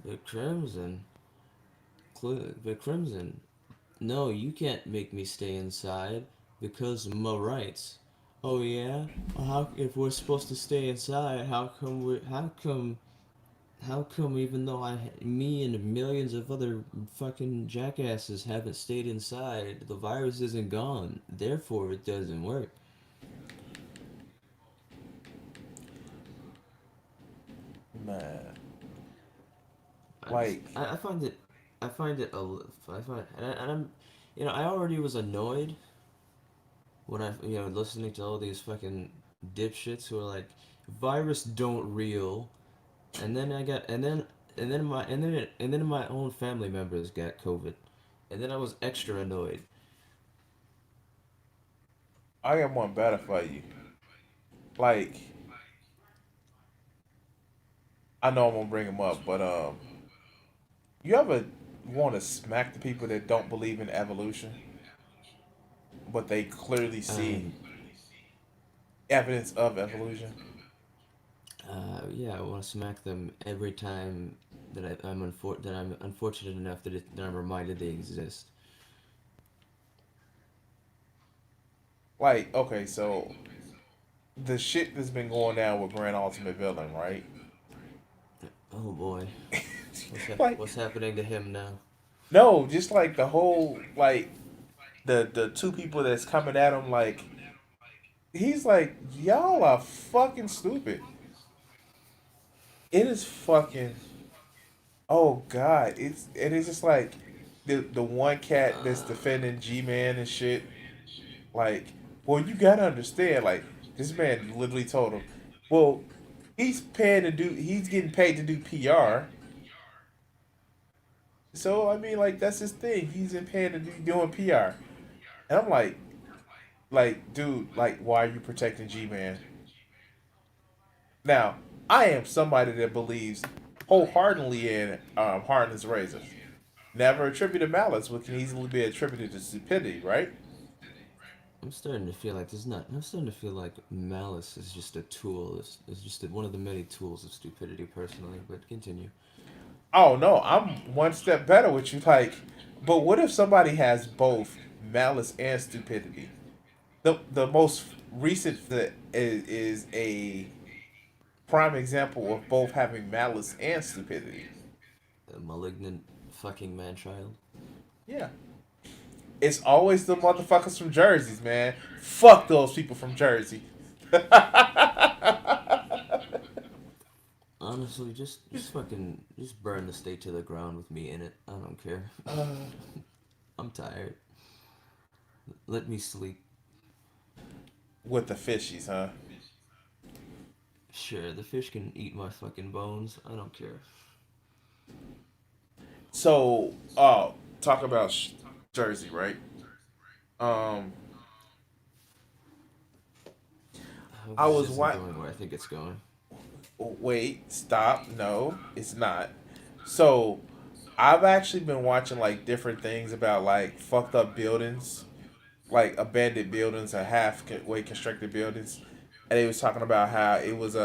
The Crimson, the Crimson. No, you can't make me stay inside because of my rights. Oh yeah? How if we're supposed to stay inside? How come even though me and millions of other fucking jackasses haven't stayed inside, the virus isn't gone. Therefore, it doesn't work. Man. I just, Like, I find it, I find it, I find, and I'm, I already was annoyed when listening to all these fucking dipshits who are like, virus don't real, and then I got, and then my own family members got COVID, and then I was extra annoyed. I got one better for you. Like, I know I'm gonna bring him up, but you ever want to smack the people that don't believe in evolution? but they clearly see Um, evidence of evolution. yeah, I want to smack them every time that I'm unfortunate enough that I'm reminded they exist. Like, okay, so the shit that's been going down with Grand Ultimate Villain, right? Oh boy, Like, what's happening to him now? no, just like the whole like the two people that's coming at him, like he's like, y'all are fucking stupid. It is fucking. Oh god, it is just like the one cat that's defending G Man and shit. Like, well, you gotta understand. Like, this man literally told him, well, he's getting paid to do PR. So I mean, like that's his thing. He's in paid to do doing PR, and I'm like, dude, like, why are you protecting G Man? Now, I am somebody that believes wholeheartedly in Harden's razor. Never attributed malice, but can easily be attributed to stupidity, right? I'm starting to feel like there's not. I'm starting to feel like malice is just a tool. It's just one of the many tools of stupidity, personally. But continue. Oh no, I'm one step better with you. Like, but what if somebody has both malice and stupidity? The most recent that is a prime example of both having malice and stupidity. A malignant fucking man child. Yeah, it's always the motherfuckers from Jersey, man. Fuck those people from Jersey. Honestly, just fucking just burn the state to the ground with me in it. I don't care. I'm tired. Let me sleep. With the fishies, huh? Sure, the fish can eat my fucking bones. I don't care. So, talk about Jersey, right? Um, I hope I this was isn't what? going where I think it's going. Wait, stop. No, it's not. So, I've actually been watching like different things about like fucked up buildings, like abandoned buildings or half way constructed buildings, and he was talking about how it was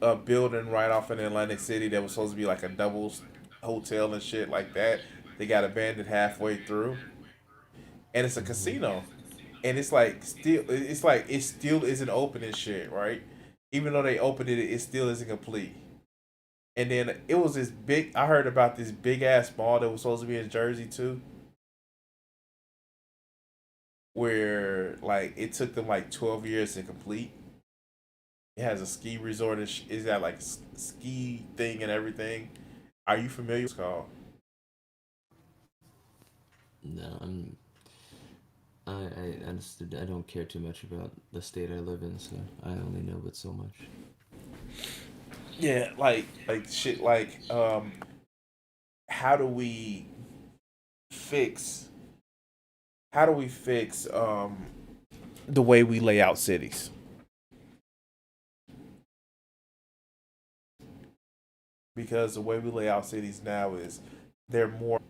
a building right off in Atlantic City that was supposed to be like a double hotel and shit like that. They got abandoned halfway through, and it's a Mm-hmm. casino, and it's like it still isn't open and shit, right? Even though they opened it, it still isn't complete. And then it was this big. I heard about this big ass mall that was supposed to be in Jersey too, where like it took them like 12 years to complete. It has a ski resort. And it's got like ski thing and everything. Are you familiar with what's called? No, I understood. I don't care too much about the state I live in, so I only know but so much. Yeah, like shit. Like how do we fix? How do we fix the way we lay out cities? Because the way we lay out cities now is they're more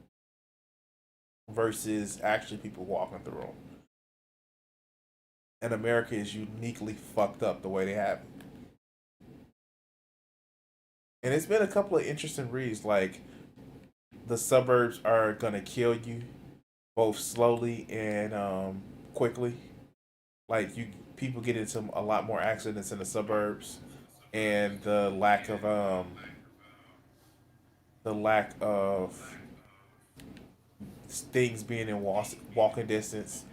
versus actually people walking through them. And America is uniquely fucked up the way they have it. And it's been a couple of interesting reads, like the suburbs are gonna kill you both slowly and quickly. Like you, people get into a lot more accidents in the suburbs, and the lack of things being in walking distance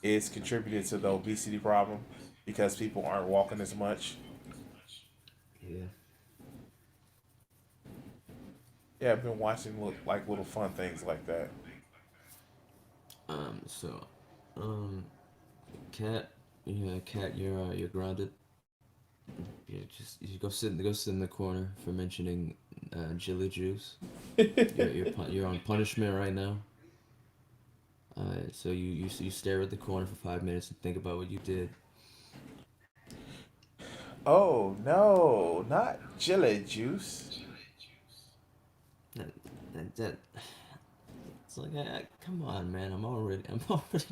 is contributed to the obesity problem because people aren't walking as much. Yeah. Yeah, I've been watching like little fun things like that. So, um, cat, yeah, cat, you're grounded. You sit in the corner for mentioning Jilly Juice. You're on punishment right now. So you stare at the corner for 5 minutes and think about what you did. Oh no, not jelly juice. That, that It's like, come on, man. I'm already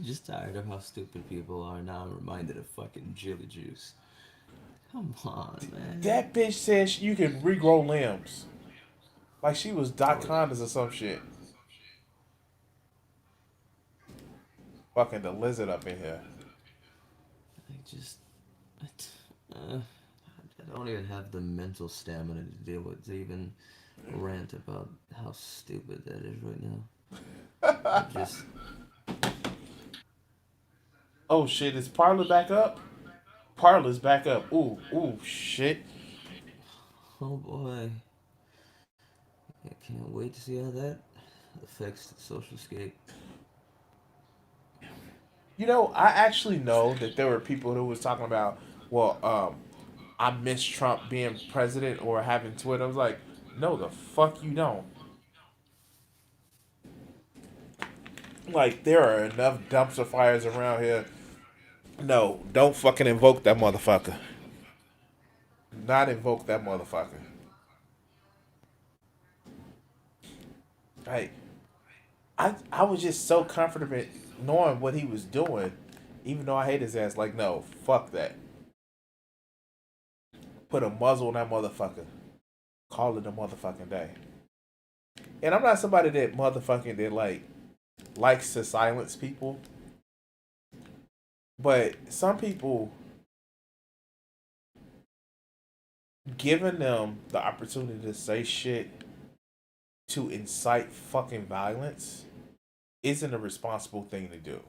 just tired of how stupid people are. Now I'm reminded of fucking Jilly Juice. Come on, man. That bitch said you can regrow limbs. Like she was Doc Oh, Condas or some shit. Fucking the lizard up in here. I just, I, I don't even have the mental stamina to deal with to even rant about how stupid that is right now. I just, Oh shit, is Parlor back up? Parlor's back up. Ooh, ooh, shit. oh boy, I can't wait to see how that affects the social scape. You know, I actually know that there were people who was talking about, well, I miss Trump being president or having Twitter. I was like, no, the fuck you don't. Like, there are enough dumpster fires around here. No, don't fucking invoke that motherfucker. Not invoke that motherfucker. Like, I was just so comfortable knowing what he was doing, even though I hate his ass. Like, no, fuck that. Put a muzzle on that motherfucker. Call it a motherfucking day. And I'm not somebody that motherfucking that like likes to silence people, but some people giving them the opportunity to say shit to incite fucking violence isn't a responsible thing to do.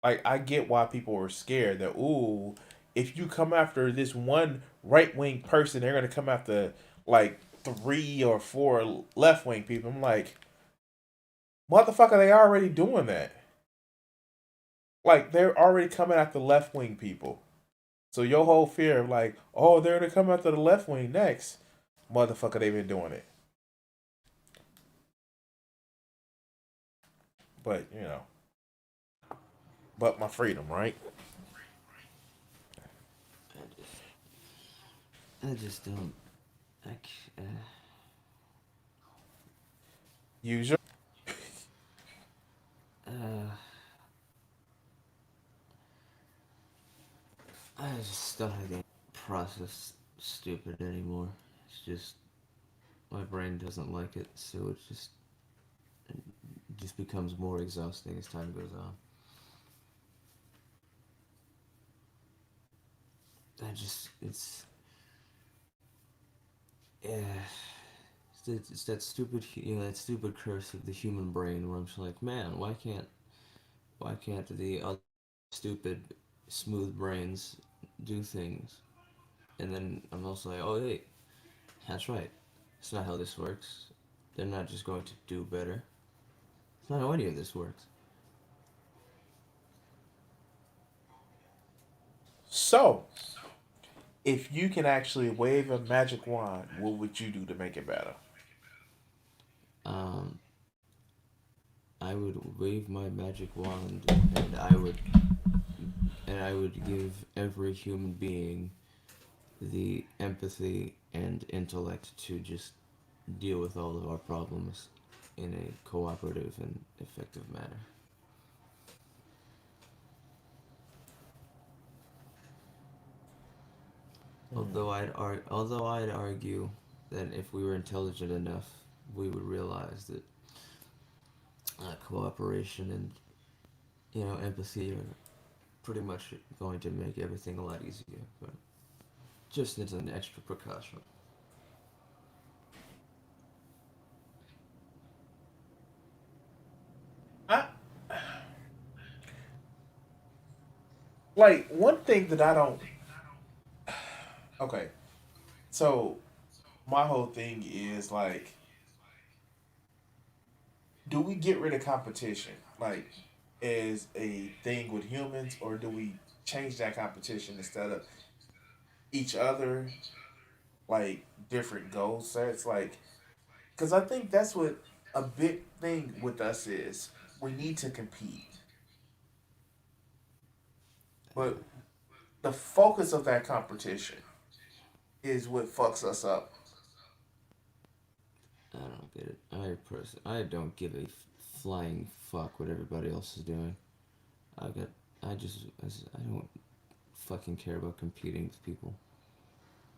Like I get why people are scared that ooh, if you come after this one right wing person, they're gonna come after like 3 or 4 left wing people. I'm like, motherfucker, they already doing that. Like they're already coming after left wing people. So your whole fear of like, oh, they're gonna come after the left wing next, motherfucker, they've been doing it. But you know, but my freedom, right? I just don't. I, Use your. uh, I just don't have the process stupid anymore. It's just my brain doesn't like it, so it just becomes more exhausting as time goes on. Yeah, it's that stupid that stupid curse of the human brain where I'm just like, man, why can't the other stupid smooth brains do things? And then I'm also like, oh hey, that's right. It's not how this works. They're not just going to do better. It's not how any of this works. So, if you can actually wave a magic wand, what would you do to make it better? Um, I would wave my magic wand, and I would give every human being the empathy and intellect to just deal with all of our problems in a cooperative and effective manner. Hmm. Although I'd argue that if we were intelligent enough, we would realize that cooperation and empathy are pretty much going to make everything a lot easier. But just as an extra precaution. I like one thing that I don't. Okay, so my whole thing is like, do we get rid of competition? Like, as a thing with humans, or do we change that competition instead of each other, like different goal sets? Like, because I think that's what a big thing with us is. We need to compete, but the focus of that competition is what fucks us up. I don't get it. I don't give a flying fuck what everybody else is doing. I got. I don't fucking care about competing with people.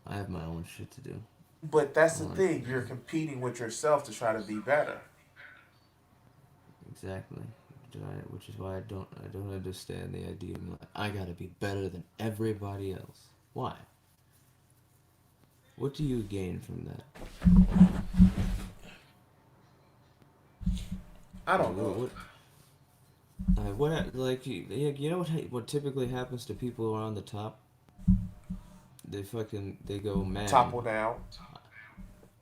I have my own shit to do. But that's I the want thing. You're competing with yourself to try to be better. exactly. Which is why I don't understand the idea of like, I gotta be better than everybody else. Why? What do you gain from that? I Like don't know. what like you know what typically happens to people who are on the top? They go, man. Topple down.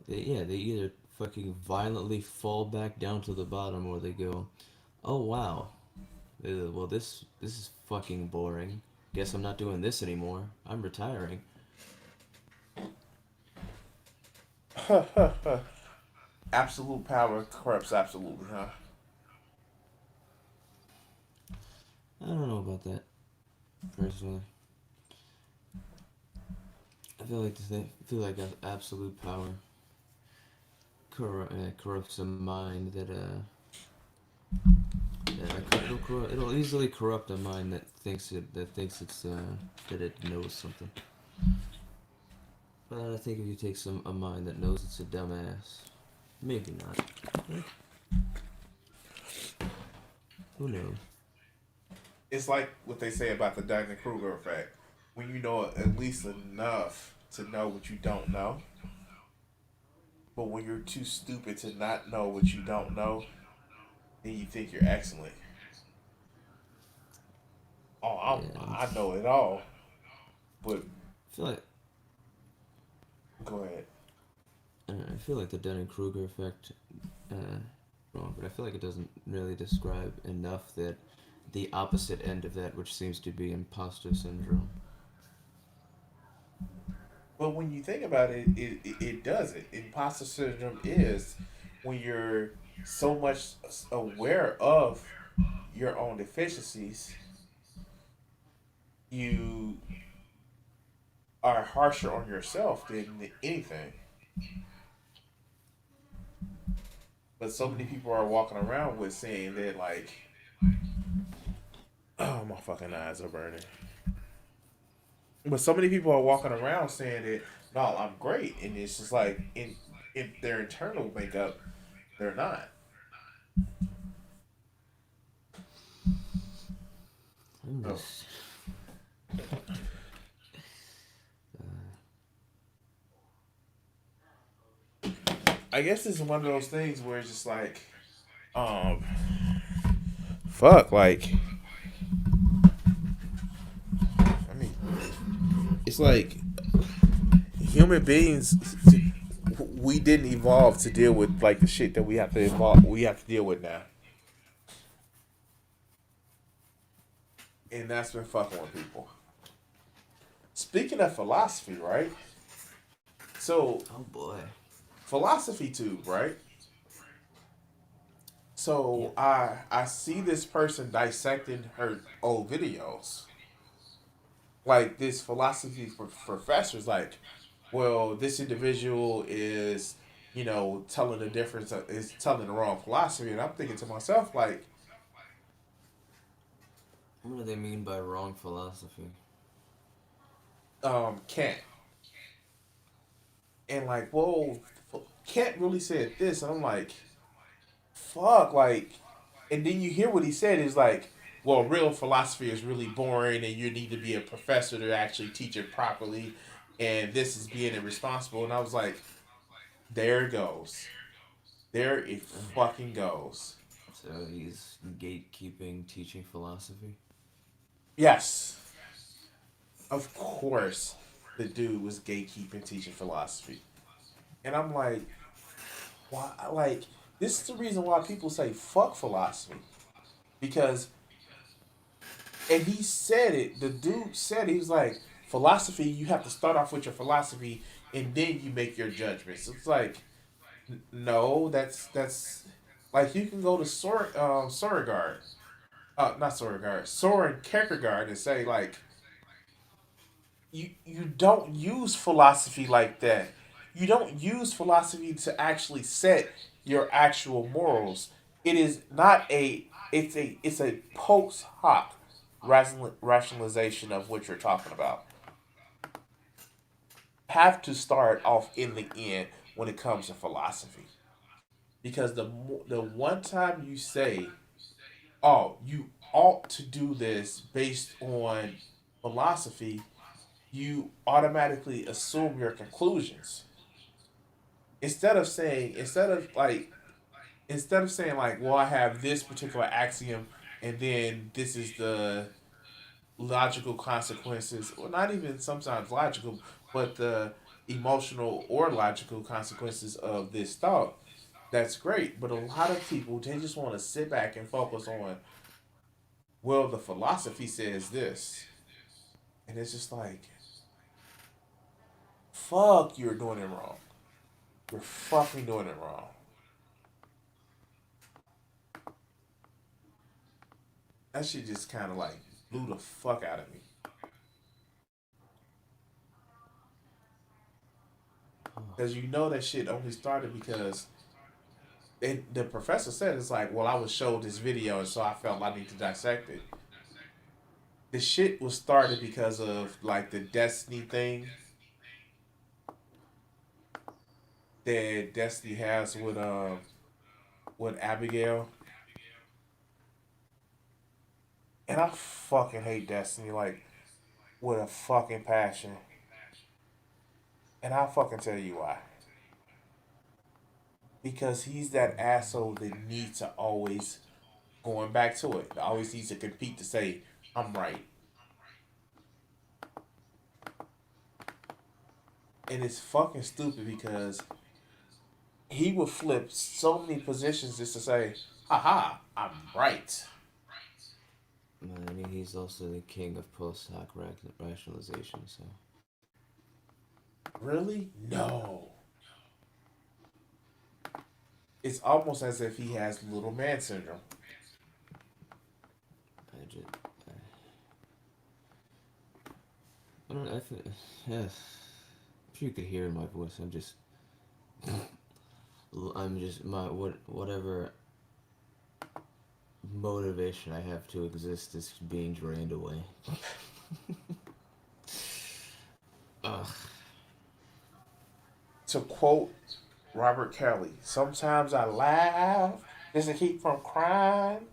They either fucking violently fall back down to the bottom, or they go, oh wow, well this is fucking boring. Guess I'm not doing this anymore. I'm retiring. Absolute power corrupts absolutely, huh? I don't know about that personally. I feel like absolute power corrupts a mind it'll easily corrupt a mind that thinks that it knows something. But I think if you take a mind that knows it's a dumbass, maybe not. Eh, who knows? It's like what they say about the Dunning Kruger effect. When you know at least enough to know what you don't know, but when you're too stupid to not know what you don't know, then you think you're excellent. Oh, Yeah, I know it all. But I feel like go ahead. I feel like the Dunning Kruger effect. Uh, Wrong, but I feel like it doesn't really describe enough that the opposite end of that, which seems to be imposter syndrome. But when you think about it, it does it. Imposter syndrome is when you're so much aware of your own deficiencies, you are harsher on yourself than anything. But so many people are walking around with saying that like, oh my fucking eyes are burning. But so many people are walking around saying that no, I'm great, and it's just like in their internal makeup, they're not. I'm Oh, just. I guess it's one of those things where it's just like, um, fuck, like, I mean, it's like human beings. We didn't evolve to deal with like the shit that we have to evolve. We have to deal with now, and that's been fucking with people. Speaking of philosophy, right? So Oh boy. philosophy tube, right? Yeah. So I see this person dissecting her old videos. Like this philosophy professor's like, well, this individual is, telling the difference is telling the wrong philosophy, and I'm thinking to myself like, What do they mean by wrong philosophy? Kant, and like, whoa, Kant really said this, and I'm like, fuck, like, and then you hear what he said is like, well, real philosophy is really boring, and you need to be a professor to actually teach it properly, and this is being irresponsible. And I was like, there it goes, there it fucking goes. So he's gatekeeping teaching philosophy. Yes, of course, the dude was gatekeeping teaching philosophy, and I'm like, why? Like, this is the reason why people say fuck philosophy because and he said it. The dude said it, he was like, philosophy. You have to start off with your philosophy, and then you make your judgments. It's like, no, that's like you can go to Sorengard, not Sorengard, Soren Kierkegaard, and say like, you don't use philosophy like that. You don't use philosophy to actually set your actual morals. It is not a. It's a post hoc rationalization of what you're talking about. Have to start off in the end when it comes to philosophy, because the one time you say, "Oh, you ought to do this based on philosophy," you automatically assume your conclusions. Instead of saying like, well, I have this particular axiom, and then this is the logical consequences, or not even sometimes logical, but the emotional or logical consequences of this thought. That's great, but a lot of people, they just want to sit back and focus on, well, the philosophy says this, and it's just like, fuck, you're doing it wrong. You're fucking doing it wrong. That shit just kind of like blew the fuck out of me. Because you know that shit only started because the professor said, it's like, well, I was showed this video, and so I felt I need to dissect it. The shit was started because of like the Destiny thing that Destiny has with Abigail, and I fucking hate Destiny like with a fucking passion, and I'll fucking tell you why. Because he's that asshole that needs to always, going back to it, always needs to compete to say I'm right, and it's fucking stupid because he would flip so many positions just to say, haha, I'm right. I mean, he's also the king of post hoc rationalization. So Really? No. It's almost as if he has little man syndrome. I just, I don't. I think, yeah. I'm sure you could hear in my voice. I'm just my whatever motivation I have to exist is being drained away. Ugh. To quote Robert Kelly, sometimes I laugh just to keep from crying.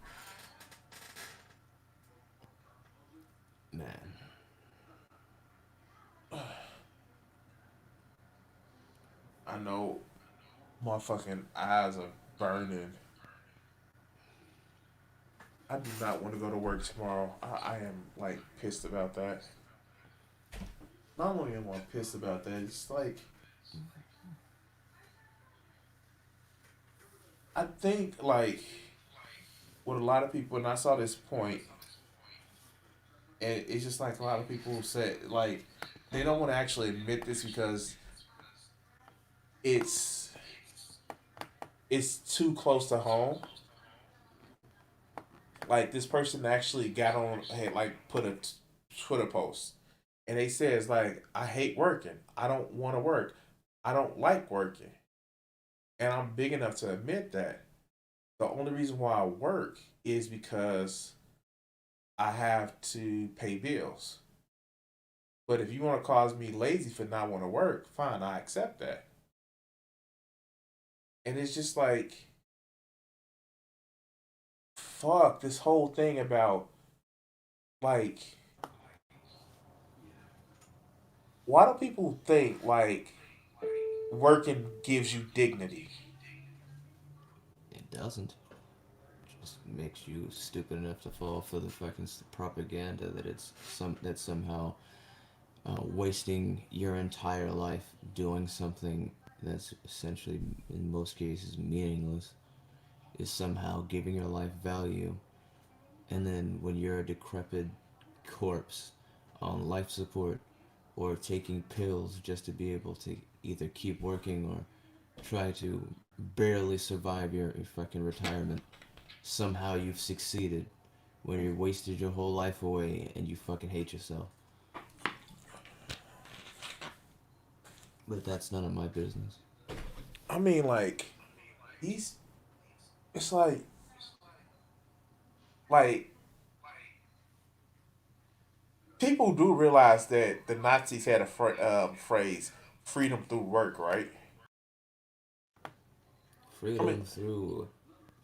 Man. I know my fucking eyes are burning. I do not want to go to work tomorrow. I am like pissed about that. Not only am I pissed about that, it's like I think like with a lot of people, and I saw this point, and it's just like a lot of people say like they don't want to actually admit this because it's it's too close to home. Like this person actually got on, had like put a Twitter post, and they says like, I hate working. I don't want to work. I don't like working, and I'm big enough to admit that. The only reason why I work is because I have to pay bills. But if you want to cause me lazy for not want to work, fine, I accept that. And it's just like, fuck this whole thing about like, why do people think like working gives you dignity? It doesn't. It just makes you stupid enough to fall for the fucking propaganda that it's somehow wasting your entire life doing something that's essentially, in most cases, meaningless, is somehow giving your life value. And then when you're a decrepit corpse on life support or taking pills just to be able to either keep working or try to barely survive your fucking retirement, somehow you've succeeded when you wasted your whole life away and you fucking hate yourself. But that's none of my business. I mean, like, these, it's like, like people do realize that the Nazis had a phrase, "freedom through work," right? I mean, Freedom through,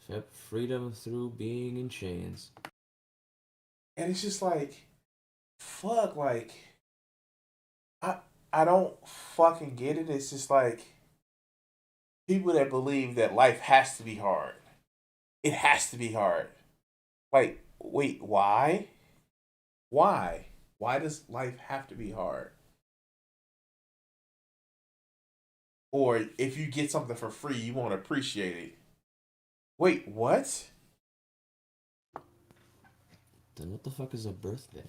yep, freedom through being in chains. and it's just like, fuck, like I I don't fucking get it. It's just like people that believe that life has to be hard. It has to be hard. Like, wait, why? Why? Why does life have to be hard? Or if you get something for free, you won't appreciate it. Wait, what? Then what the fuck is a birthday?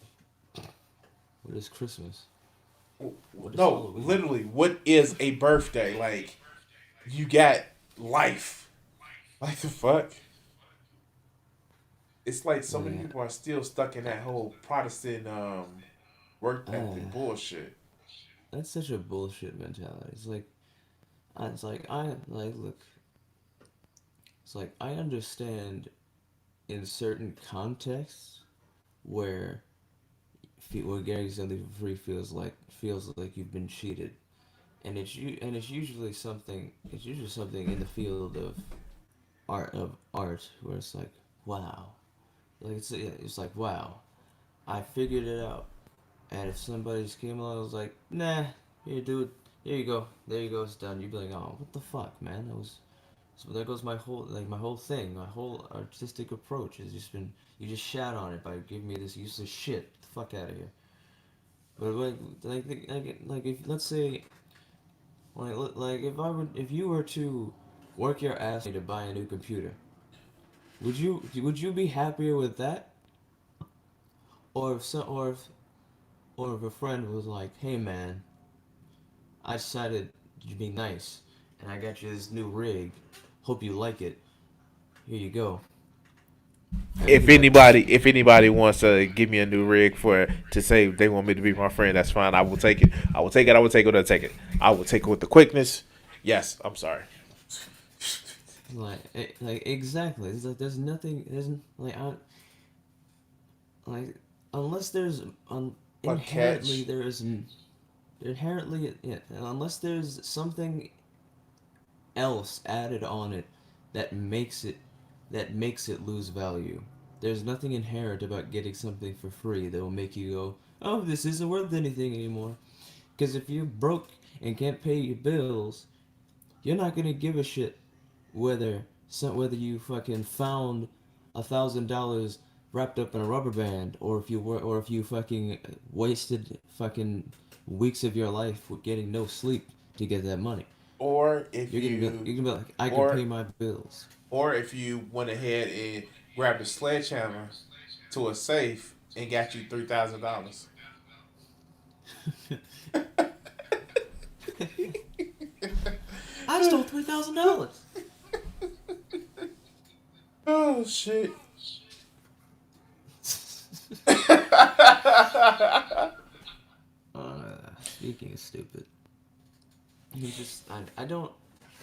What is Christmas? What is No, Halloween? literally, what is a birthday? Like, you got life. Like the fuck? It's like so many Like, people are still stuck in that whole Protestant work ethic uh, bullshit. that's such a bullshit mentality. It's like, look, it's like I understand in certain contexts where getting something for free feels like you've been cheated, and it's usually something in the field of art where it's like, wow, like it's like, wow, I figured it out. And if somebody just came along and was like, nah, here, dude, here you go, there you go, it's done, you'd be like, oh, what the fuck, man, that was. So there goes my whole thing, my whole artistic approach has just been, you just shat on it by giving me this useless shit. Get the fuck out of here. But like if let's say like if you were to work your ass to buy a new computer, would you be happier with that, or if a friend was like, hey man, I decided to be nice and I got you this new rig, hope you like it, here you go. I would be like, If anybody wants to give me a new rig for to say they want me to be my friend, that's fine. I will take it. I will take it. I will take it. I will take it. I will take it with the quickness. Yes, I'm sorry. like exactly. It's like there's nothing. There's like like unless there's But inherently catch there is inherently, yeah, unless there's something else added on it that makes it lose value. There's nothing inherent about getting something for free that will make you go, oh, this isn't worth anything anymore. Because if you're broke and can't pay your bills, you're not gonna give a shit whether you fucking found $1,000 wrapped up in a rubber band, or if you fucking wasted fucking weeks of your life with getting no sleep to get that money. or if You're gonna be like, I can pay or my bills. or if you went ahead and grabbed a sledgehammer to a safe and got you $3,000. I stole $3,000. Oh shit. Speaking of stupid, you just I don't.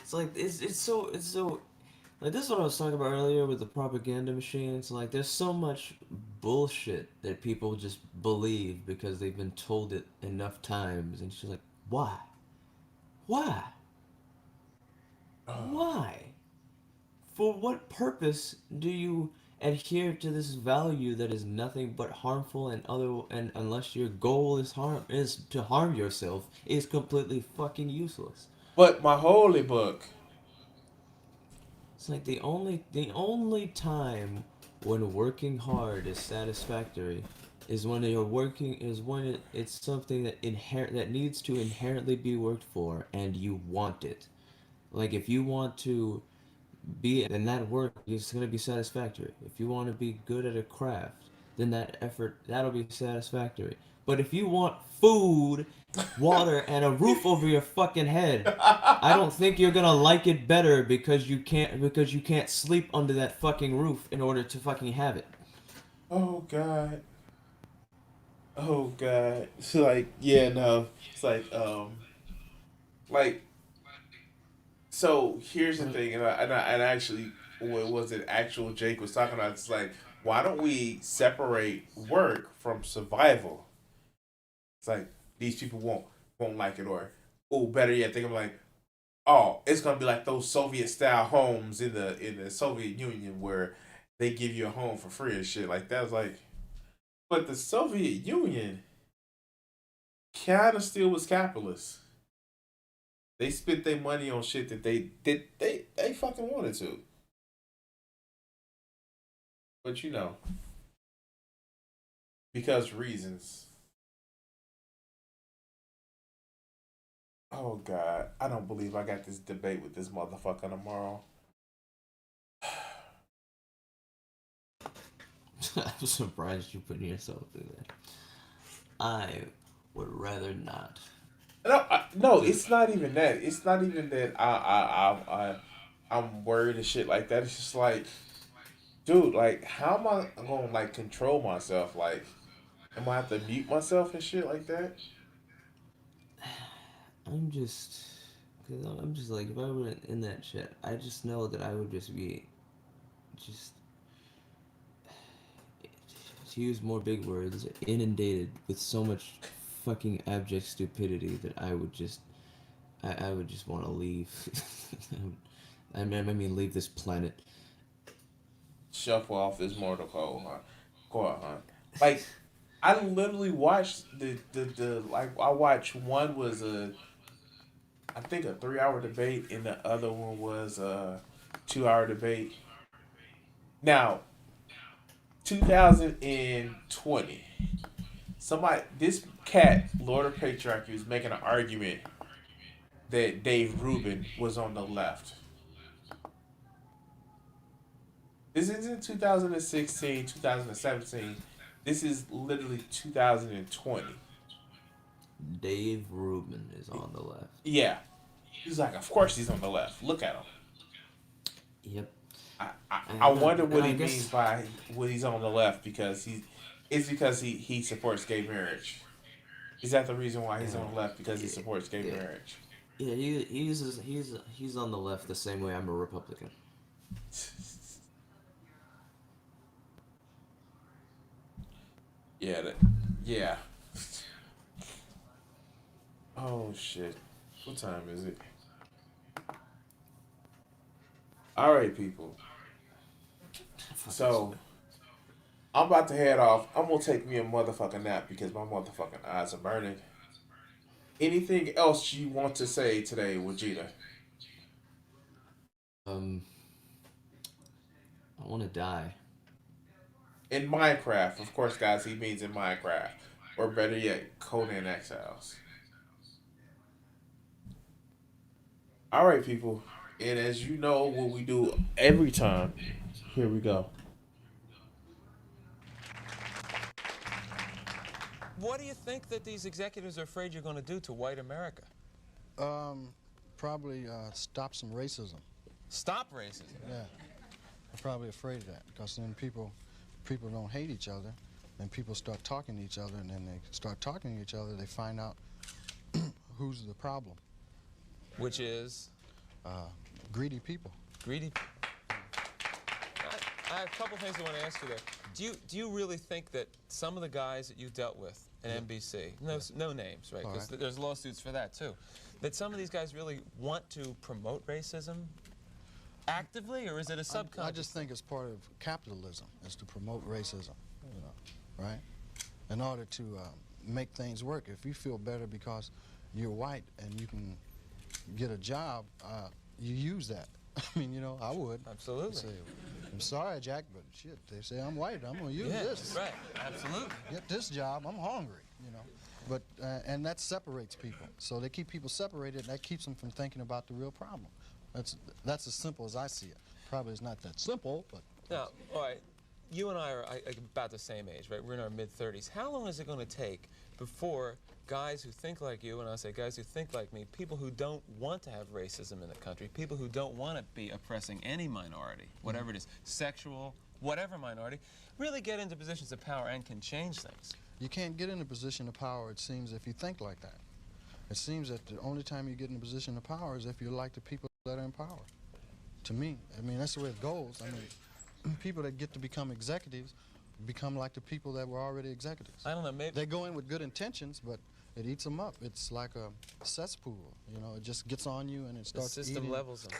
It's like it's so like this is what I was talking about earlier with the propaganda machine. It's like there's so much bullshit that people just believe because they've been told it enough times, and it's just like, why, why, why? For what purpose do you adhere to this value that is nothing but harmful, and unless your goal is to harm yourself, is completely fucking useless. But my holy book. It's like the only time when working hard is satisfactory is when it's something that needs to inherently be worked for and you want it. Like if you want to then that work is going to be satisfactory. If you want to be good at a craft, then that effort that'll be satisfactory. But if you want food, water, and a roof over your fucking head, I don't think you're gonna like it better because you can't sleep under that fucking roof in order to fucking have it. Oh god. Oh god. It's like yeah no. It's like so here's the Like, thing, and actually, what was it? Actual Jake was talking about. It's like Why don't we separate work from survival? It's like these people won't like it, or oh, better yet, think of like, oh, it's gonna be like those Soviet style homes in the Soviet Union where they give you a home for free and shit like that. It's like, but the Soviet Union kind of still was capitalist. They spent their money on shit that they fucking wanted to. But you know, because reasons. Oh God, I don't believe I got this debate with this motherfucker tomorrow. I'm surprised you put yourself through that. I would rather not. No, it's not even that. It's not even that I'm worried and shit like that. It's just like, dude, like, how am I gonna like control myself? Like, am I have to mute myself and shit like that? I'm just, cause I'm just like, if I were in that shit, I just know that I would just be, just to use more big words, inundated with so much fucking abject stupidity that I would just want to leave. I mean, leave this planet. Shuffle off this Mortal Kombat. Go on, huh? Like, I literally watched the like I watched one was I think a 3 hour debate and the other one was a 2 hour debate. Now, 2020, somebody this cat Lord of Patriarchy was making an argument that Dave Rubin was on the left. This isn't 2016, 2017. This is literally 2020. Dave Rubin is on the left. Yeah. He's like, of course he's on the left. Look at him. Yep. I wonder what I he guess, means by when he's on the left because it's because he supports gay marriage. Is that the reason why he's yeah, on the left because he yeah, supports gay yeah, marriage? yeah. He's on the left the same way I'm a Republican. Yeah, yeah. Oh shit. What time is it? All right, people. So I'm about to head off. I'm gonna take me a motherfucking nap because my motherfucking eyes are burning. Anything else you want to say today, Vegeta? Um, I want to die. In Minecraft, of course, guys, he means in Minecraft. Or better yet, Conan Exiles. All right, people. And as you know, what we do every time, here we go. What do you think that these executives are afraid you're going to do to white America? Um, Probably stop some racism. Stop racism. Yeah, I'm probably afraid of that because then people don't hate each other, and people start talking to each other, and then they start talking to each other. They find out who's the problem. Which is Greedy people. greedy. I have a couple things I want to ask you there. Do you really think that some of the guys that you dealt with at NBC, no names, right? Because there's lawsuits for that too, that some of these guys really want to promote racism actively, or is it a subconscious? I just think it's part of capitalism is to promote racism, you know, right? In order to make things work. If you feel better because you're white and you can get a job, you use that. I mean, you know, I would. Absolutely. Say, I'm sorry, Jack, but shit, they say I'm white. I'm going to use this. Right, absolutely. Get this job. I'm hungry, you know. But, and that separates people. So they keep people separated, and that keeps them from thinking about the real problem. That's as simple as I see it. Probably it's not that simple, but... Now, all right, you and I are about the same age, right? We're in our mid-30s. How long is it going to take before guys who think like you, and I say guys who think like me, people who don't want to have racism in the country, people who don't want to be oppressing any minority, whatever it is, sexual, whatever minority, really get into positions of power and can change things? You can't get in a position of power, it seems, if you think like that. It seems that the only time you get in a position of power is if you like the people that are in power. To me, I mean, that's the way it goes. I mean, people that get to become executives become like the people that were already executives. I don't know, maybe They go in with good intentions, but it eats them up. It's like a cesspool, you know. It just gets on you and it the starts system eating. levels them.